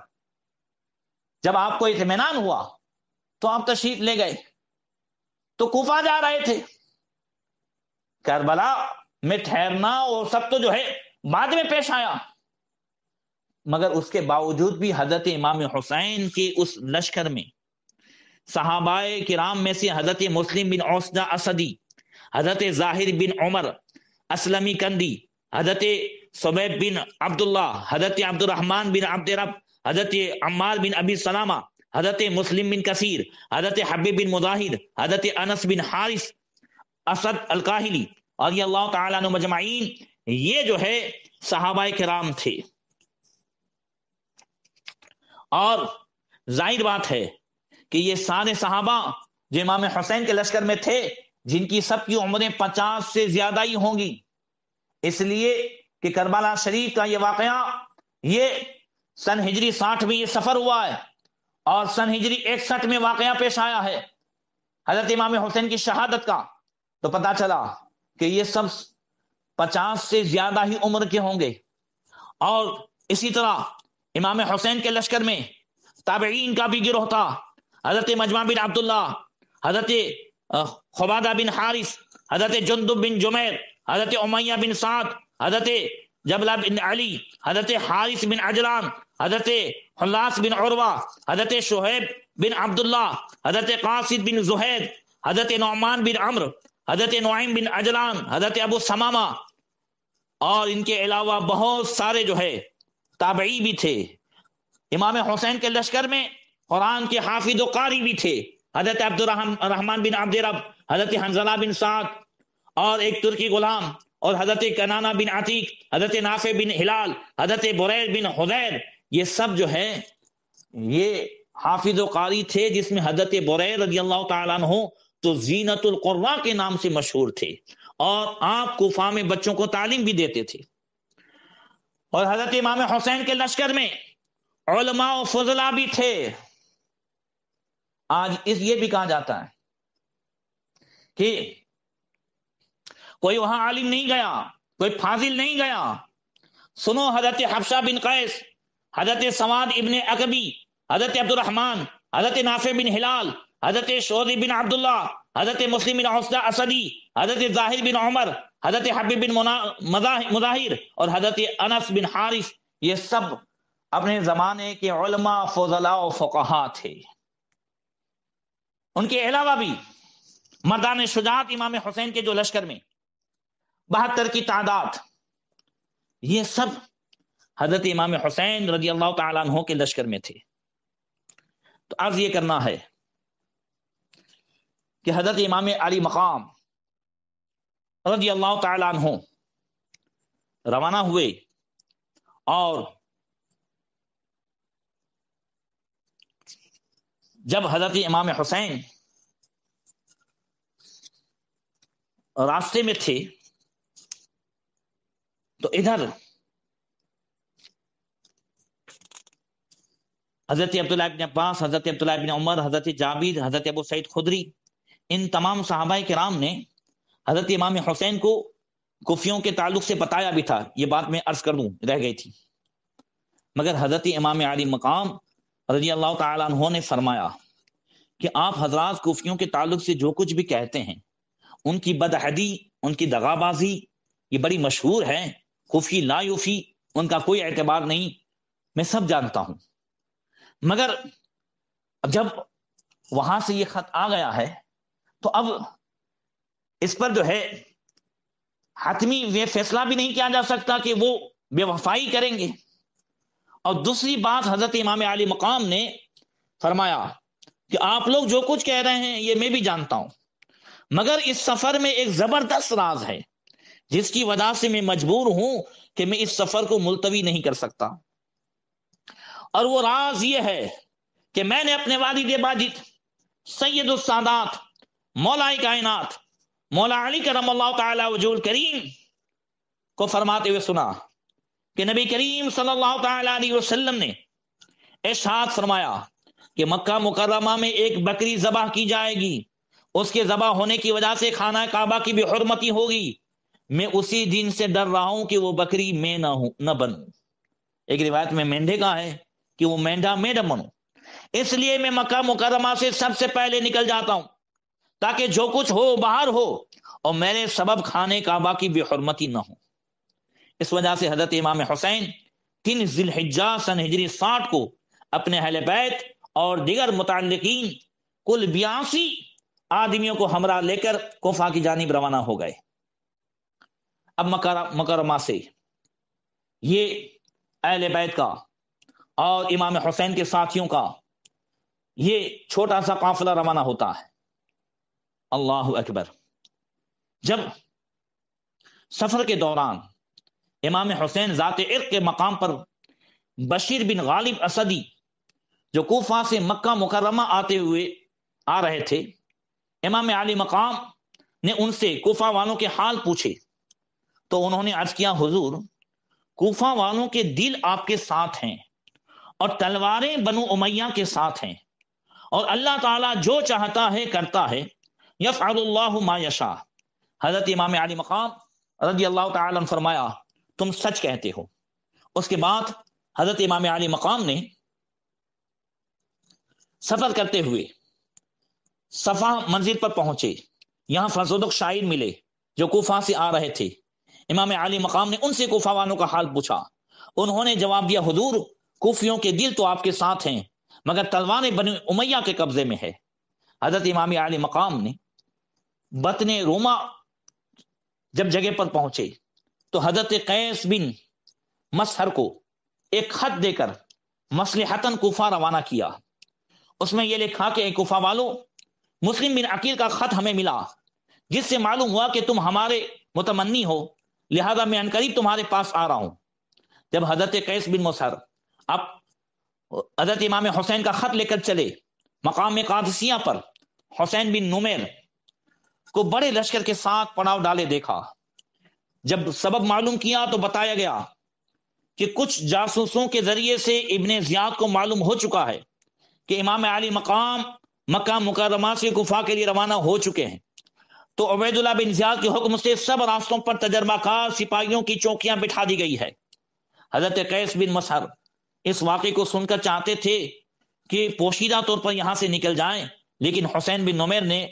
جب آپ کو اطمینان ہوا تو آپ تشریف لے گئے، تو کوفہ جا رہے تھے۔ کربلا میں ٹھہرنا اور سب تو جو ہے بعد میں پیش آیا، مگر اس کے باوجود بھی حضرت امام حسین کے اس لشکر میں صحابہ کرام میں سے حضرت مسلم بن عوسدہ اسدی، حضرت ظاہر بن عمر اسلمی کندی، حضرت صبیب بن عبداللہ، حضرت عبد الرحمن بن عبد رب، حضرت عمار بن ابی سلامہ، حضرت مسلم بن کثیر، حضرت حبیب بن مظاہر، حضرت انس بن حارث اسد الکاہلی رضی اللہ تعالیٰ عنہ مجمعین، یہ جو ہے صحابہ کرام تھے۔ اور ظاہر بات ہے کہ یہ سارے صحابہ جو امام حسین کے لشکر میں تھے، جن کی سب کی عمریں 50 سے زیادہ ہی ہوں گی، اس لیے کہ کربلا شریف کا یہ واقعہ یہ سن ہجری 60 میں یہ سفر ہوا ہے، اور سن ہجری 61 میں واقعہ پیش آیا ہے حضرت امام حسین کی شہادت کا، تو پتا چلا کہ یہ سب 50 سے زیادہ ہی عمر کے ہوں گے۔ اور اسی طرح امام حسین کے لشکر میں تابعین کا بھی گروہ تھا، حضرت مجمع بن عبداللہ، حضرت خبادہ بن حارث، حضرت جندب بن جمیر، حضرت امیہ بن سعد، حضرت جبلہ بن علی، حضرت حارث بن عجلان، حضرت حلاس بن عروہ، حضرت شہیب بن عبداللہ، حضرت قاصد بن زہید، حضرت نعمان بن عمرو، حضرت نعیم بن عجلان، حضرت ابو ثمامہ، اور ان کے علاوہ بہت سارے جو ہے تابعی بھی تھے۔ امام حسین کے لشکر میں قرآن کے حافظ و قاری بھی تھے، حضرت عبد الرحمن بن عبد رب، حضرت حنظلہ بن سعد، اور ایک ترکی غلام، اور حضرت کنانہ بن عتیق، حضرت نافع بن ہلال، حضرت بریر بن حضیر، یہ سب جو ہے یہ حافظ و قاری تھے، جس میں حضرت بریر رضی اللہ تعالیٰ عنہ تو زینت القراء کے نام سے مشہور تھے، اور آپ کوفہ میں بچوں کو تعلیم بھی دیتے تھے۔ اور حضرت امام حسین کے لشکر میں علماء و فضلاء بھی تھے۔ آج یہ بھی کہا جاتا ہے کہ کوئی وہاں عالم نہیں گیا، کوئی فاضل نہیں گیا۔ سنو حضرت حفصہ بن قیس، حضرت سواد ابن عقبی، حضرت عبد الرحمن، حضرت نافع بن ہلال، حضرت شعیب بن عبداللہ، حضرت مسلم بن عوسدہ اسدی، حضرت ظاہر بن عمر، حضرت حبیب بن مظاہر، اور حضرت انس بن حارث، یہ سب اپنے زمانے کے علماء، فضلاء و فقہاء تھے۔ ان کے علاوہ بھی مردان شجاعت امام حسین کے جو لشکر میں 72 کی تعداد، یہ سب حضرت امام حسین رضی اللہ تعالیٰ عنہ کے لشکر میں تھے۔ تو عرض یہ کرنا ہے کہ حضرت امام علی مقام رضی اللہ تعالیٰ عنہ روانہ ہوئے، اور جب حضرت امام حسین راستے میں تھے تو ادھر حضرت عبداللہ ابن عباس، حضرت عبداللہ ابن عمر، حضرت جابر، حضرت ابو سعید خدری، ان تمام صحابہ کرام نے حضرت امام حسین کو کوفیوں کے تعلق سے بتایا بھی تھا، یہ بات میں عرض کر دوں رہ گئی تھی، مگر حضرت امام علی مقام رضی اللہ تعالیٰ عنہ نے فرمایا کہ آپ حضرات کوفیوں کے تعلق سے جو کچھ بھی کہتے ہیں، ان کی بدعہدی، ان کی دغابازی یہ بڑی مشہور ہے، کوفی لا یوفی، ان کا کوئی اعتبار نہیں، میں سب جانتا ہوں، مگر جب وہاں سے یہ خط آ گیا ہے تو اب اس پر جو ہے حتمی یہ فیصلہ بھی نہیں کیا جا سکتا کہ وہ بے وفائی کریں گے۔ اور دوسری بات حضرت امام علی مقام نے فرمایا کہ آپ لوگ جو کچھ کہہ رہے ہیں یہ میں بھی جانتا ہوں، مگر اس سفر میں ایک زبردست راز ہے جس کی وجہ سے میں مجبور ہوں کہ میں اس سفر کو ملتوی نہیں کر سکتا، اور وہ راز یہ ہے کہ میں نے اپنے والد ماجد سید السادات مولا کائنات مولا علی کرم اللہ تعالی وجہ الکریم کو فرماتے ہوئے سنا کہ نبی کریم صلی اللہ تعالی علیہ وسلم نے ارشاد فرمایا کہ مکہ مکرمہ میں ایک بکری ذبح کی جائے گی، اس کے ذبح ہونے کی وجہ سے خانہ کعبہ کی بھی حرمتی ہوگی، میں اسی دن سے ڈر رہا ہوں کہ وہ بکری میں نہ بنوں۔ ایک روایت میں مینڈے کا ہے کہ وہ مینڈا میں نہ بنوں، اس لیے میں مکہ مکرمہ سے سب سے پہلے نکل جاتا ہوں تاکہ جو کچھ ہو باہر ہو اور میرے سبب خانے کعبہ کی بے حرمتی نہ ہو۔ اس وجہ سے حضرت امام حسین 3 ذی الحجہ سن ہجری 60 کو اپنے اہل بیت اور دیگر متعلقین کل 82 آدمیوں کو ہمراہ لے کر کوفہ کی جانب روانہ ہو گئے۔ اب مکہ مکرمہ سے یہ اہل بیت کا اور امام حسین کے ساتھیوں کا یہ چھوٹا سا قافلہ روانہ ہوتا ہے۔ اللہ اکبر۔ جب سفر کے دوران امام حسین ذات عرق کے مقام پر بشیر بن غالب اسدی جو کوفہ سے مکہ مکرمہ آتے ہوئے آ رہے تھے، امام علی مقام نے ان سے کوفہ والوں کے حال پوچھے تو انہوں نے عرض کیا، حضور کوفہ والوں کے دل آپ کے ساتھ ہیں اور تلواریں بنو امیہ کے ساتھ ہیں، اور اللہ تعالیٰ جو چاہتا ہے کرتا ہے، یفعل اللہ ما یشاء۔ حضرت امام علی مقام رضی اللہ تعالی عنہ فرمایا تم سچ کہتے ہو۔ اس کے بعد حضرت امام علی مقام نے سفر کرتے ہوئے صفا منزل پر پہنچے، یہاں فضلک شاعر ملے جو کوفہ سے آ رہے تھے۔ امام علی مقام نے ان سے کوفہ والوں کا حال پوچھا، انہوں نے جواب دیا، حضور کوفیوں کے دل تو آپ کے ساتھ ہیں مگر تلواریں بنی امیہ کے قبضے میں ہے۔ حضرت امام علی مقام نے بطن روما جب جگہ پر پہنچے تو حضرت قیس بن مسحر کو ایک خط دے کر مصلحتاً کوفہ روانہ کیا۔ اس میں یہ لکھا کہ اے کوفہ والو، مسلم بن عقیل کا خط ہمیں ملا جس سے معلوم ہوا کہ تم ہمارے متمنی ہو، لہذا میں عنقریب تمہارے پاس آ رہا ہوں۔ جب حضرت قیس بن مسحر اب حضرت امام حسین کا خط لے کر چلے مقام قادسیہ پر، حسین بن نمیر کو بڑے لشکر کے ساتھ پڑاؤ ڈالے دیکھا۔ جب سبب معلوم کیا تو بتایا گیا کہ کچھ جاسوسوں کے ذریعے سے ابن زیاد کو معلوم ہو چکا ہے کہ امام علی مقام مکہ مکرمہ سے کوفہ کے لیے روانہ ہو چکے ہیں، تو عبید اللہ بن زیاد کے حکم سے سب راستوں پر تجربہ کار سپاہیوں کی چوکیاں بٹھا دی گئی ہے۔ حضرت قیس بن مسحر اس واقعے کو سن کر چاہتے تھے کہ پوشیدہ طور پر یہاں سے نکل جائیں، لیکن حسین بن نمیر نے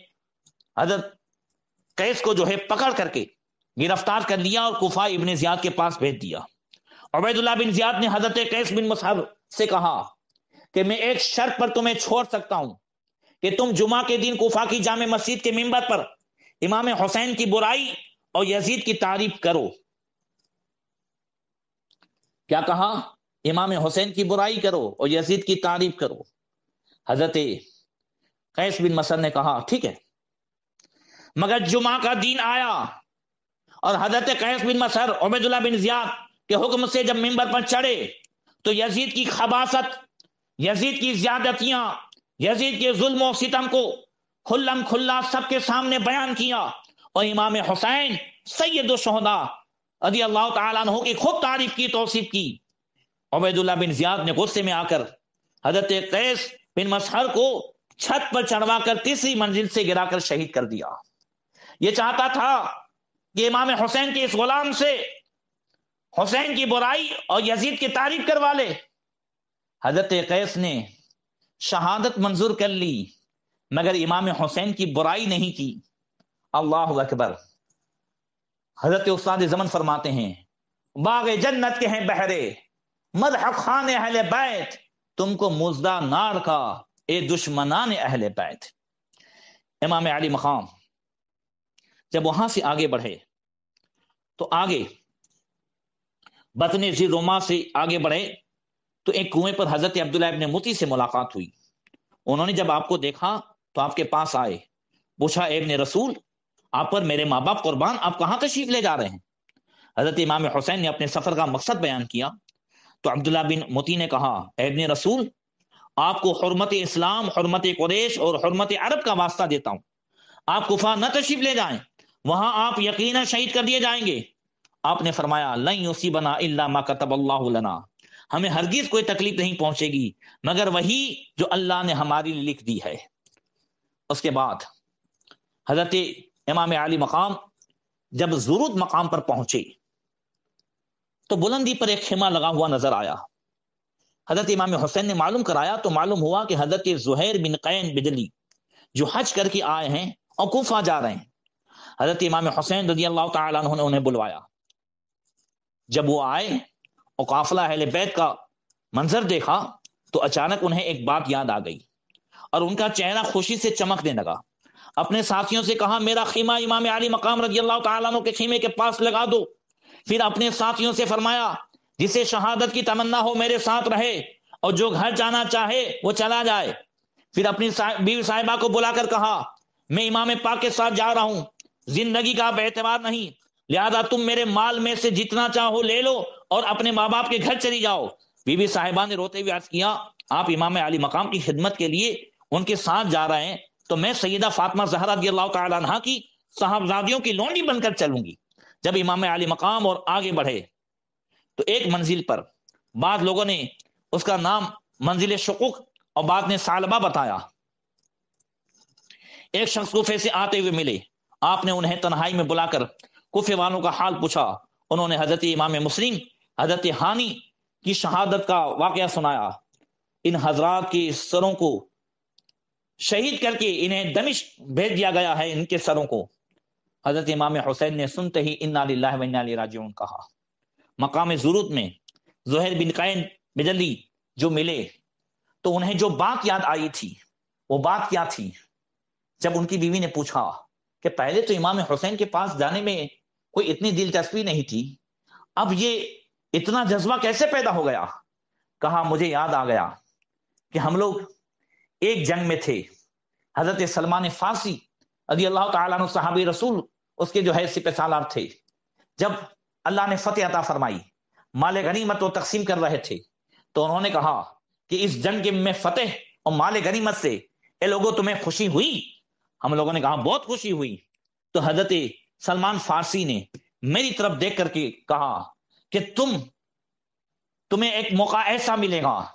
حضرت قیس کو جو ہے پکڑ کر کے گرفتار کر لیا اور کوفہ ابن زیاد کے پاس بھیج دیا۔ عبید اللہ بن زیاد نے حضرت قیس بن مسحر سے کہا کہ میں ایک شرط پر تمہیں چھوڑ سکتا ہوں کہ تم جمعہ کے دن کوفہ کی جامع مسجد کے منبر پر امام حسین کی برائی اور یزید کی تعریف کرو. کیا کہا؟ امام حسین کی برائی کرو اور یزید کی تعریف کرو. حضرت قیس بن مسر نے کہا ٹھیک ہے. مگر جمعہ کا دن آیا اور حضرت قیس بن مسر عبید اللہ بن زیاد کے حکم سے جب منبر پر چڑھے تو یزید کی خباثت، یزید کی زیادتیاں، یزید کے ظلم و ستم کو کھلم کھلا سب کے سامنے بیان کیا اور امام حسین سید الشہداء رضی اللہ تعالیٰ عنہ کی خوب تعریف کی، توصیف کی. عبید اللہ بن زیاد نے غصے میں آ کر حضرت قیس بن مسہر کو چھت پر چڑھوا کر تیسری منزل سے گرا کر شہید کر دیا. یہ چاہتا تھا کہ امام حسین کے اس غلام سے حسین کی برائی اور یزید کی تعریف کروا لے. حضرت قیس نے شہادت منظور کر لی مگر امام حسین کی برائی نہیں کی. اللہ اکبر. حضرت استاد زمن فرماتے ہیں باغ جنت کے ہیں بہرے، مدح خان اہل بیت، تم کو مزدہ نار کا اے دشمنان اہل بیت. امام علی مقام جب وہاں سے آگے بڑھے تو آگے بطن ذی روما سے آگے بڑھے تو ایک کنویں پر حضرت عبداللہ ابن متی سے ملاقات ہوئی. انہوں نے جب آپ کو دیکھا تو آپ کے پاس آئے، پوچھا اے ابن رسول، آپ پر میرے ماں باپ قربان، آپ کہاں تشریف لے جا رہے ہیں؟ حضرت امام حسین نے اپنے سفر کا مقصد بیان کیا تو عبداللہ بن متی نے کہا اے ابن رسول، آپ کو حرمت اسلام، حرمت قریش اور حرمت عرب کا واسطہ دیتا ہوں، آپ کوفہ نہ تشریف لے جائیں، وہاں آپ یقینا شہید کر دیے جائیں گے. آپ نے فرمایا لن یصیبنا الا ما کتب اللہ لنا، ہمیں ہرگز کوئی تکلیف نہیں پہنچے گی مگر وہی جو اللہ نے ہمارے لیے لکھ دی ہے. اس کے بعد حضرت امام علی مقام جب زرود مقام پر پہنچے تو بلندی پر ایک خیمہ لگا ہوا نظر آیا. حضرت امام حسین نے معلوم کرایا تو معلوم ہوا کہ حضرت زہیر بن قین بجلی جو حج کر کے آئے ہیں اور کوفہ جا رہے ہیں. حضرت امام حسین رضی اللہ تعالیٰ عنہ نے انہیں بلوایا. جب وہ آئے اور قافلہ اہل بیت کا منظر دیکھا تو اچانک انہیں ایک بات یاد آ گئی اور ان کا چہرہ خوشی سے چمکنے لگا. اپنے ساتھیوں سے کہا میرا خیمہ امام علی مقام رضی اللہ تعالیٰ عنہ کے خیمے کے پاس لگا دو. پھر اپنے ساتھیوں سے فرمایا جسے شہادت کی تمنا ہو میرے ساتھ رہے اور جو گھر جانا چاہے وہ چلا جائے. پھر اپنی بیوی صاحبہ کو بلا کر کہا میں امام پاک کے ساتھ جا رہا ہوں، زندگی کا اب اعتبار نہیں، لہذا تم میرے مال میں سے جتنا چاہو لے لو اور اپنے ماں باپ کے گھر چلی جاؤ. بی بی صاحبہ نے روتے ہوئے عرض کیا آپ امام علی مقام کی خدمت کے لیے ان کے ساتھ جا رہے ہیں تو میں سیدہ فاطمہ زہرا رضی اللہ تعالی عنہا کی صاحبزادیوں کی لونڈی بن کر چلوں گی. جب امام علی مقام اور آگے بڑھے تو ایک منزل پر بعض لوگوں نے اس کا نام منزل شقوق اور بعض نے ثعلبہ بتایا. ایک شخص کوفے سے آتے ہوئے ملے، آپ نے انہیں تنہائی میں بلا کر کوفے والوں کا حال پوچھا. انہوں نے حضرت امام مسلم، حضرت ہانی کی شہادت کا واقعہ سنایا. ان حضرات کے سروں کو شہید کر کے انہیں دمشق بھیج دیا گیا ہے، ان کے سروں کو. حضرت امام حسین نے سنتے ہی انا للہ و انا الیہ راجعون کہا. مقام زرود میں زہیر بن قین بجلی جو ملے تو انہیں جو بات یاد آئی تھی وہ بات کیا تھی؟ جب ان کی بیوی نے پوچھا کہ پہلے تو امام حسین کے پاس جانے میں کوئی اتنی دلچسپی نہیں تھی، اب یہ اتنا جذبہ کیسے پیدا ہو گیا؟ کہا مجھے یاد آ گیا کہ ہم لوگ ایک جنگ میں تھے، حضرت سلمان فارسی رضی اللہ تعالیٰ عنہ صحابی رسول اس کے جو ہے سپہ سالار تھے. جب اللہ نے فتح عطا فرمائی، مال غنیمت وہ تقسیم کر رہے تھے تو انہوں نے کہا کہ اس جنگ میں فتح اور مال غنیمت سے اے لوگوں تمہیں خوشی ہوئی؟ ہم لوگوں نے کہا بہت خوشی ہوئی. تو حضرت سلمان فارسی نے میری طرف دیکھ کر کے کہا کہ تمہیں ایک موقع ایسا ملے گا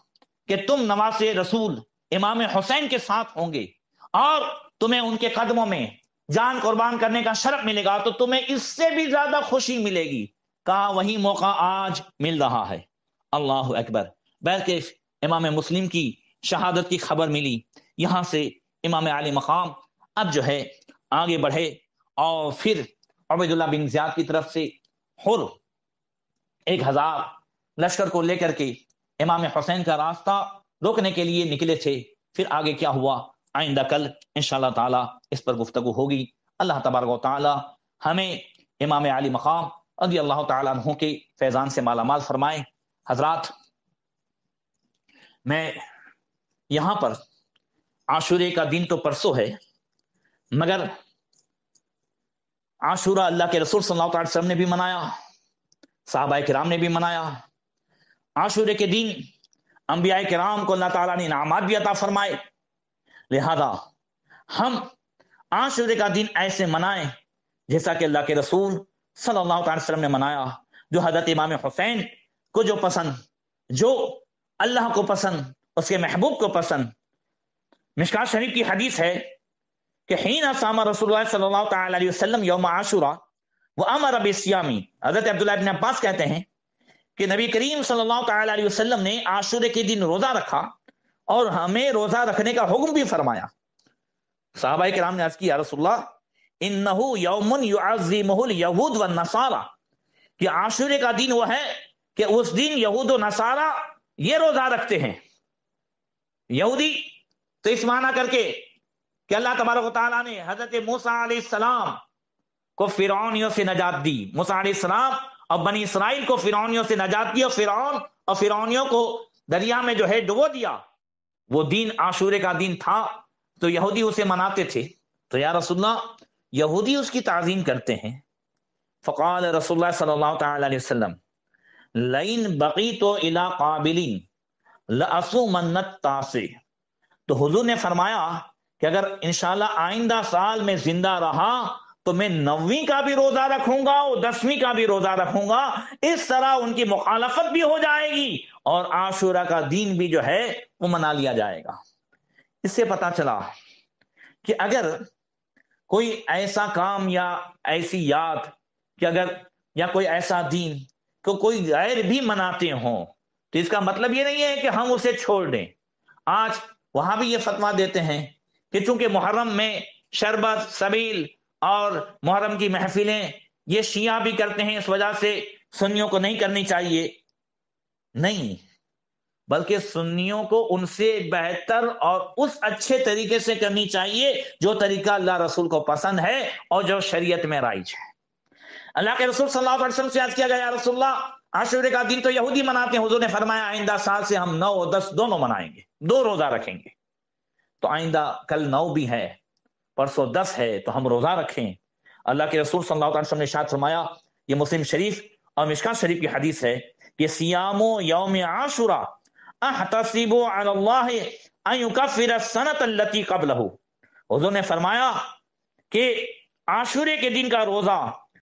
کہ تم نواز رسول امام حسین کے ساتھ ہوں گے اور تمہیں ان کے قدموں میں جان قربان کرنے کا شرف ملے گا تو تمہیں اس سے بھی زیادہ خوشی ملے گی. کہا وہی موقع آج مل رہا ہے. اللہ اکبر. بلکہ امام مسلم کی شہادت کی خبر ملی. یہاں سے امام علی مقام اب جو ہے آگے بڑھے اور پھر عبید اللہ بن زیاد کی طرف سے 1000 لشکر کو لے کر کے امام حسین کا راستہ روکنے کے لیے نکلے تھے. پھر آگے کیا ہوا آئندہ کل انشاءاللہ تعالی اس پر گفتگو ہوگی۔ اللہ تبارک و تعالی ہمیں امام علی مقام رضی اللہ تعالی عنہ کے فیضان سے مالا مال فرمائے۔ حضرات، میں یہاں پر عاشورے کا دن تو پرسوں ہے، مگر عاشورہ اللہ کے رسول صلی اللہ علیہ وسلم نے بھی منایا، صحابہ کرام نے بھی منایا۔ عاشورے کے دن انبیاء کرام کو اللہ تعالیٰ نے انعامات بھی عطا فرمائے، لہذا ہم عاشورے کا دن ایسے منائیں جیسا کہ اللہ کے رسول صلی اللہ علیہ وسلم نے منایا، جو حضرت امام حسین کو جو پسند، جو اللہ کو پسند، اس کے محبوب کو پسند۔ مشکات شریف کی حدیث ہے کہ حین صام رسول اللہ صلی اللہ تعالی علیہ وسلم یوم عاشورہ وامر بالصیام، حضرت عبداللہ ابن عباس کہتے ہیں کہ نبی کریم صلی اللہ تعالی علیہ وسلم نے عاشورے کے دن روزہ رکھا اور ہمیں روزہ رکھنے کا حکم بھی فرمایا۔ صحابہ کرام نے عرض کی، یا رسول اللہ انہ یوم یعظمہ الیہود والنصارى، کہ عاشورے کا دن وہ ہے کہ اس دن یہود و نصارہ یہ روزہ رکھتے ہیں۔ یہودی تو اس معنی کر کے کہ اللہ تبارک و تعالیٰ نے حضرت موسیٰ علیہ السلام کو فرعونیوں سے نجات دی، موسیٰ علیہ السلام اور بنی اسرائیل کو فرعونیوں سے نجات دی، اور فرعون اور فرعونیوں کو دریا میں جو ہے ڈبو دیا۔ وہ دن عاشورے کا دن تھا تو یہودی اسے مناتے تھے، تو یا رسول اللہ یہودی اس کی تعظیم کرتے ہیں۔ فقال رسول اللہ صلی اللہ تعالی علیہ وسلم لئن بقیت الی قابل لأصومن التاسع، تو حضور نے فرمایا کہ اگر انشاءاللہ آئندہ سال میں زندہ رہا تو میں 9ویں کا بھی روزہ رکھوں گا اور 10ویں کا بھی روزہ رکھوں گا۔ اس طرح ان کی مخالفت بھی ہو جائے گی اور عاشورہ کا دن بھی جو ہے وہ منا لیا جائے گا۔ اس سے پتا چلا کہ اگر کوئی ایسا کام یا ایسی یاد کہ اگر یا کوئی ایسا دین کو کوئی غیر بھی مناتے ہوں تو اس کا مطلب یہ نہیں ہے کہ ہم اسے چھوڑ دیں۔ آج وہاں بھی یہ فتویٰ دیتے ہیں کہ چونکہ محرم میں شربت سبیل اور محرم کی محفلیں یہ شیعہ بھی کرتے ہیں، اس وجہ سے سنیوں کو نہیں کرنی چاہیے۔ نہیں، بلکہ سنیوں کو ان سے بہتر اور اس اچھے طریقے سے کرنی چاہیے جو طریقہ اللہ رسول کو پسند ہے اور جو شریعت میں رائج ہے۔ اللہ کے رسول صلی اللہ علیہ وسلم سے عرض کیا گیا، یا رسول اللہ عاشورے کا دن تو یہودی مناتے ہیں، حضور نے فرمایا آئندہ سال سے ہم 9 اور 10 دونوں منائیں گے، 2 روزہ رکھیں گے۔ تو آئندہ کل 9 بھی ہے، پرسوں 10 ہے، تو ہم روزہ رکھیں۔ اللہ کے رسول صلی اللہ علیہ وسلم نے ارشاد فرمایا، یہ مسلم شریف اور مشکات شریف کی حدیث ہے کہ سیام یوم عاشورہ احتسب علی اللہ ان یکفر السنۃ التي قبلہ، حضور نے فرمایا کہ عاشورے کے دن کا روزہ